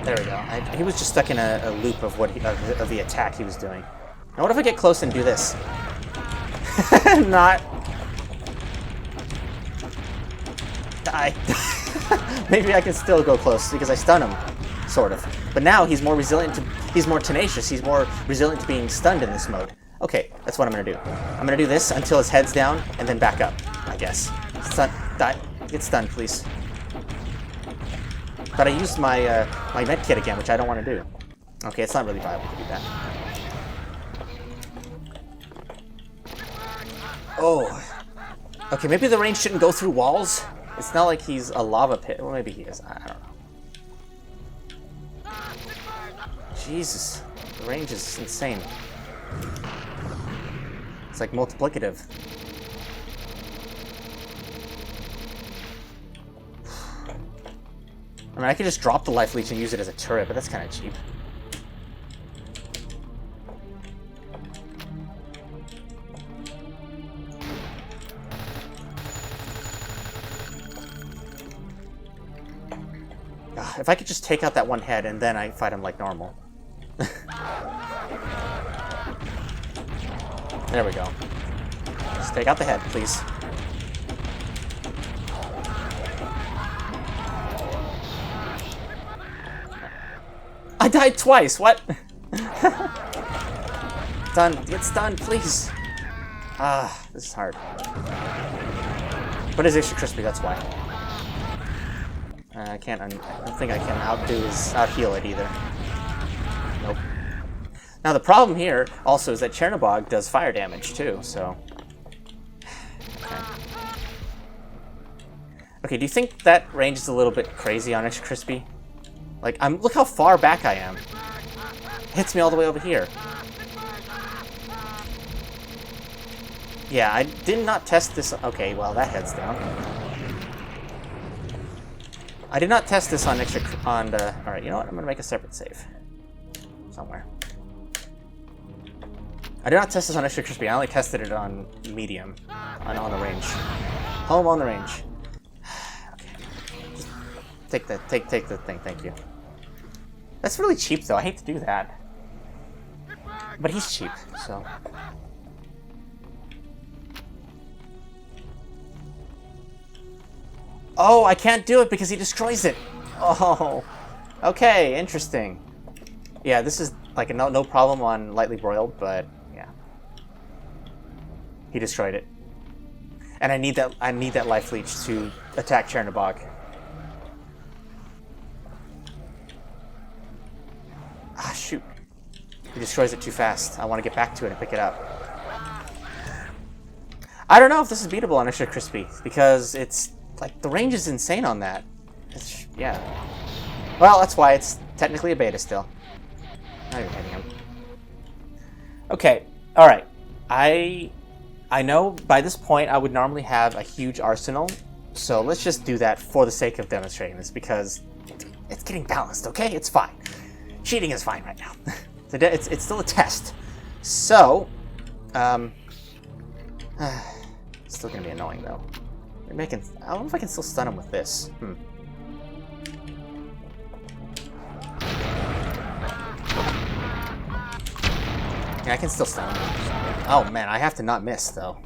There we go. He was just stuck in a loop of of the attack he was doing. Now what if I get close and do this? Not... Die. Maybe I can still go close because I stun him, sort of. But now he's more resilient to... He's more tenacious. He's more resilient to being stunned in this mode. Okay, that's what I'm going to do. I'm going to do this until his head's down and then back up, I guess. Stun... Die. Get stunned, please. But I used my my med kit again, which I don't want to do. Okay, it's not really viable to do that. Oh. Okay, maybe the range shouldn't go through walls. It's not like he's a lava pit. Well, maybe he is. I don't know. Jesus. The range is insane. It's like multiplicative. I mean, I could just drop the life leech and use it as a turret, but that's kind of cheap. If I could just take out that one head and then I fight him like normal. There we go. Just take out the head, please. I died twice, what? Stun, get stunned, please. This is hard. But it's extra crispy, that's why. I don't think I can out-heal it either. Nope. Now the problem here also is that Chernabog does fire damage too, so... Okay, do you think that range is a little bit crazy on extra crispy? Like, look how far back I am. It hits me all the way over here. Yeah, I did not test this... Okay, well, that head's down. I did not test this on extra... Alright, you know what? I'm going to make a separate save. Somewhere. I did not test this on extra crispy. I only tested it on medium. On the range. Home on the range. Okay. Just take the thing, thank you. That's really cheap, though. I hate to do that. But he's cheap, so... Oh, I can't do it because he destroys it. Oh, okay, interesting. Yeah, this is like a no problem on lightly broiled, but yeah, he destroyed it. And I need that life leech to attack Chernabog. Ah, shoot! He destroys it too fast. I want to get back to it and pick it up. I don't know if this is beatable on extra crispy because it's. Like, the range is insane on that. Yeah. Well, that's why it's technically a beta still. Now you're hitting him. Okay, alright. I know by this point I would normally have a huge arsenal, so let's just do that for the sake of demonstrating this, because it's getting balanced, okay? It's fine. Cheating is fine right now. It's still a test. So, it's still gonna be annoying, though. I don't know if I can still stun him with this. Yeah, I can still stun him. Oh man, I have to not miss though.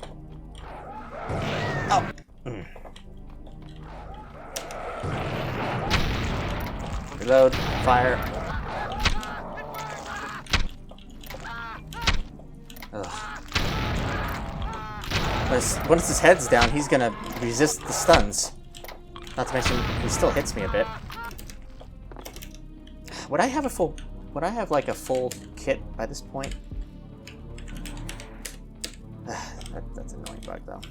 Oh. Reload. Fire. Ugh. Once his head's down, he's gonna resist the stuns. Not to mention, he still hits me a bit. Would I have like a full kit by this point? That's an annoying bug, though.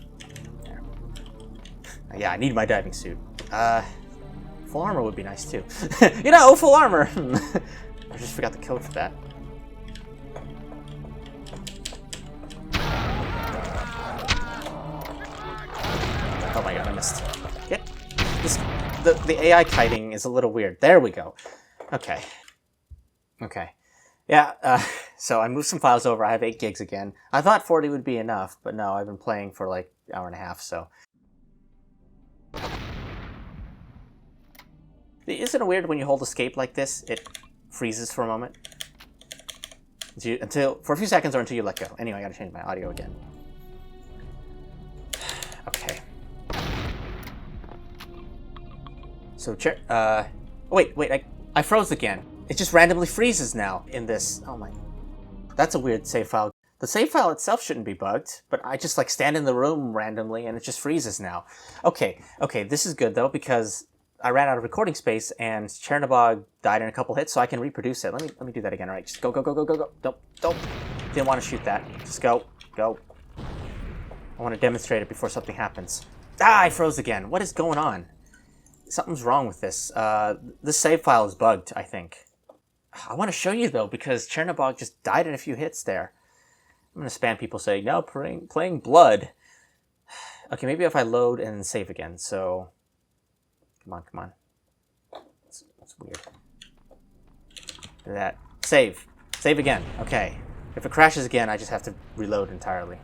There. Yeah, I need my diving suit. Full armor would be nice too. You know, full armor. I just forgot the code for that. Oh my god, I missed. Get this. The AI kiting is a little weird. There we go. Okay. Okay. Yeah, so I moved some files over. I have 8 gigs again. I thought 40 would be enough, but no, I've been playing for like an hour and a half, so. Isn't it weird when you hold escape like this, it freezes for a moment? For a few seconds or until you let go. Anyway, I gotta change my audio again. Okay. So, wait, I froze again. It just randomly freezes now in this. Oh my. That's a weird save file. The save file itself shouldn't be bugged, but I just like stand in the room randomly and it just freezes now. Okay, this is good though because I ran out of recording space and Chernabog died in a couple hits, so I can reproduce it. Let me do that again. All right, just go. Don't. Didn't want to shoot that. Just go. I want to demonstrate it before something happens. Ah, I froze again. What is going on? Something's wrong with this. This save file is bugged, I think. I want to show you though because Chernabog just died in a few hits there. I'm going to spam people saying, no, playing blood. Okay, maybe if I load and save again. So, come on. That's weird. Do that. Save again. Okay. If it crashes again, I just have to reload entirely.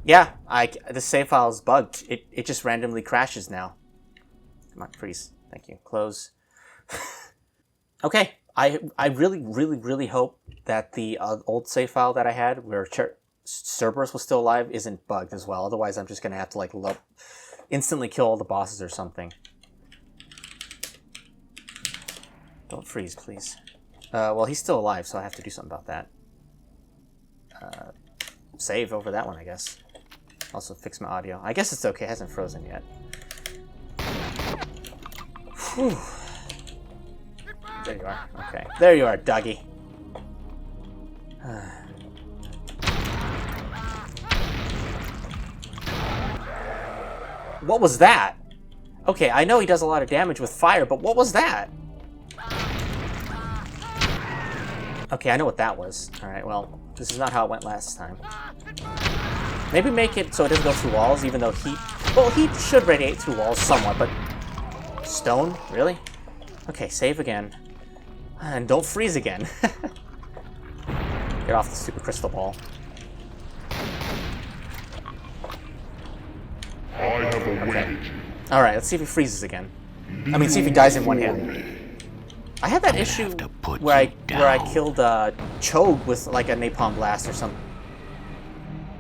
Yeah, the save file is bugged. It just randomly crashes now. Come on, freeze. Thank you. Close. Okay. I really hope that the old save file that I had, where Cerberus was still alive, isn't bugged as well. Otherwise, I'm just going to have to like instantly kill all the bosses or something. Don't freeze, please. Well, he's still alive, so I have to do something about that. Save over that one, I guess. Also fix my audio. I guess it's okay. It hasn't frozen yet. Whew. There you are. Okay. There you are, doggy. What was that? Okay, I know he does a lot of damage with fire, but what was that? Okay, I know what that was. Alright, well, this is not how it went last time. Maybe make it so it doesn't go through walls, even though heat... Well, heat should radiate through walls somewhat, but... Stone? Really? Okay, save again. And don't freeze again. Get off the stupid crystal ball. I have awaited Okay. you. Alright, let's see if he freezes again. I mean, see if he dies in one hit. I had that issue where I killed Chog with like a napalm blast or something.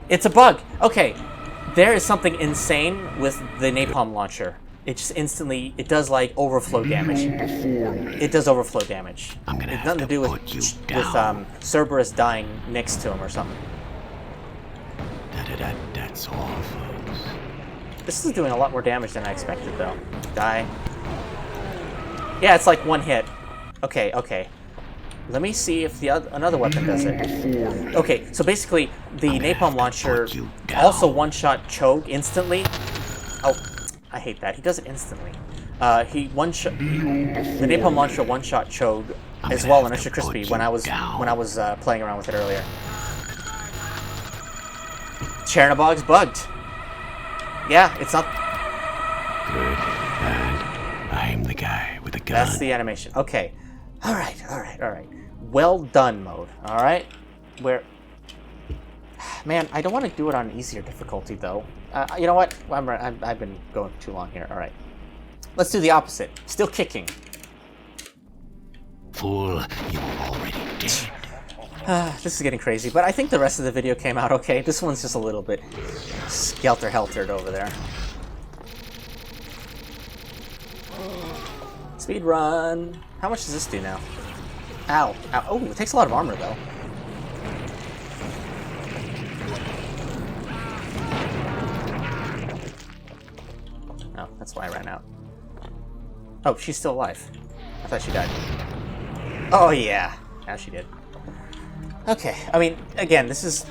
It's a bug. Okay, there is something insane with the napalm launcher. It just instantly, it does like overflow damage. It does overflow damage. It's nothing to do with Cerberus dying next to him or something. That's all, folks. This is doing a lot more damage than I expected, though. Die. Yeah, it's like one hit. Okay. Let me see if another weapon does it. Okay, so basically, the napalm launcher also one-shot Chog instantly. Oh, I hate that. He does it instantly. The napalm launcher one-shot Chog as well in Extra Crispy when I was playing around with it earlier. Chernabog's bugged. Yeah, it's not. Good. And I'm the guy with the gun. That's the animation. Okay. All right. Well done mode. All right. Man, I don't want to do it on easier difficulty though. You know what? I've been going too long here. All right. Let's do the opposite. Still kicking. Fool, you were already dead. This is getting crazy, but I think the rest of the video came out okay. This one's just a little bit skelter-heltered over there. Speed run. How much does this do now? Ow. Oh, it takes a lot of armor, though. Oh, that's why I ran out. Oh, she's still alive. I thought she died. Oh, yeah. Now she did. Okay, I mean, again, this is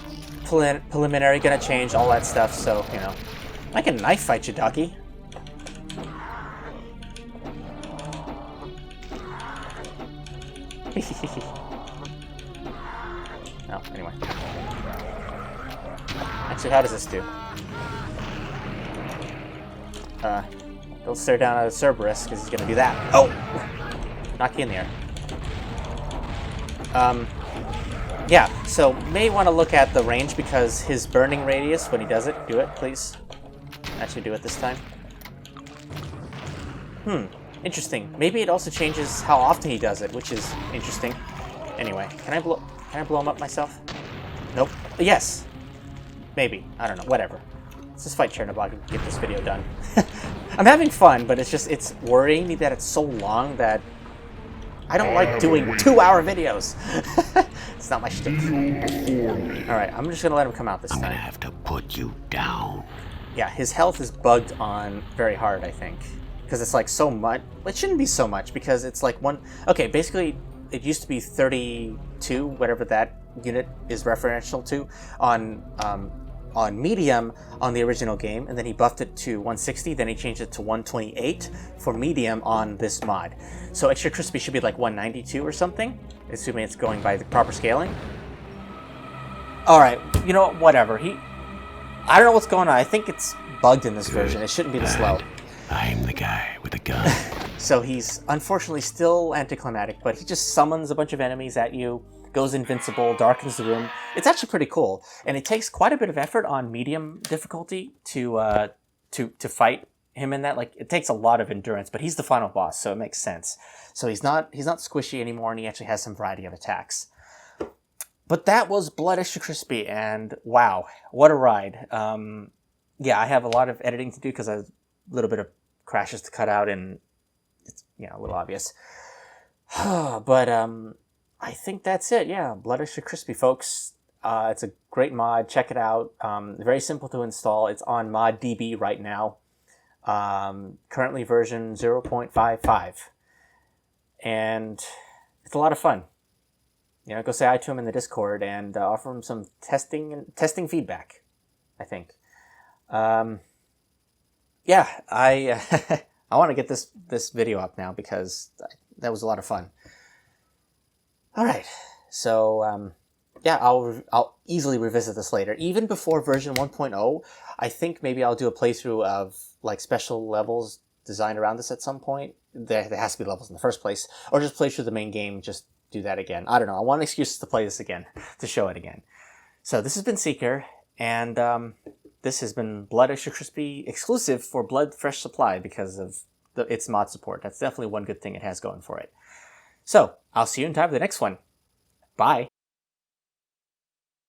preliminary, gonna change all that stuff, so, you know. I can knife fight you, doggy. Oh, anyway. Actually, how does this do? Don't stare down at Cerberus, because he's gonna do that. Oh! Knock you in the air. Yeah, so may want to look at the range because his burning radius, when he does it, do it, please. Actually do it this time. Interesting. Maybe it also changes how often he does it, which is interesting. Anyway, can I blow him up myself? Nope. Yes. Maybe. I don't know. Whatever. Let's just fight Chernabog and get this video done. I'm having fun, but it's worrying me that it's so long that I don't like doing 2-hour videos. It's not my shtick. Alright, I'm just gonna let him come out this time. I'm gonna have to put you down. Yeah, his health is bugged on very hard, I think. Because it's like so much. Well, it shouldn't be so much because it's like one. Okay, basically, it used to be 32, whatever that unit is referential to, on medium on the original game, and then he buffed it to 160, then he changed it to 128 for medium on this mod. So Extra Crispy should be like 192 or something, assuming it's going by the proper scaling. Alright, you know what, whatever. I don't know what's going on. I think it's bugged in this version. It shouldn't be this low. I'm the guy with the gun. So he's unfortunately still anticlimactic, but he just summons a bunch of enemies at you, goes invincible, darkens the room. It's actually pretty cool, and it takes quite a bit of effort on medium difficulty to fight him in that. Like, it takes a lot of endurance, but he's the final boss, so it makes sense. So he's not squishy anymore, and he actually has some variety of attacks. But that was Blood Extra Crispy, and wow, what a ride. Yeah, I have a lot of editing to do because I have a little bit of crashes to cut out, and it's, a little obvious. But I think that's it. Yeah, Blood Extra Crispy, folks. It's a great mod. Check it out. Very simple to install. It's on ModDB right now. Currently version 0.55. And it's a lot of fun. Go say hi to him in the Discord and offer him some testing feedback, I think. Yeah, I I want to get this video up now because that was a lot of fun. All right, so yeah, I'll easily revisit this later. Even before version 1.0, I think maybe I'll do a playthrough of like special levels designed around this at some point. There has to be levels in the first place, or just play through the main game. Just do that again. I don't know. I want an excuse to play this again, to show it again. So this has been Seeker, and this has been Blood Extra Crispy exclusive for Blood Fresh Supply because of its mod support. That's definitely one good thing it has going for it. So I'll see you in time for the next one. Bye.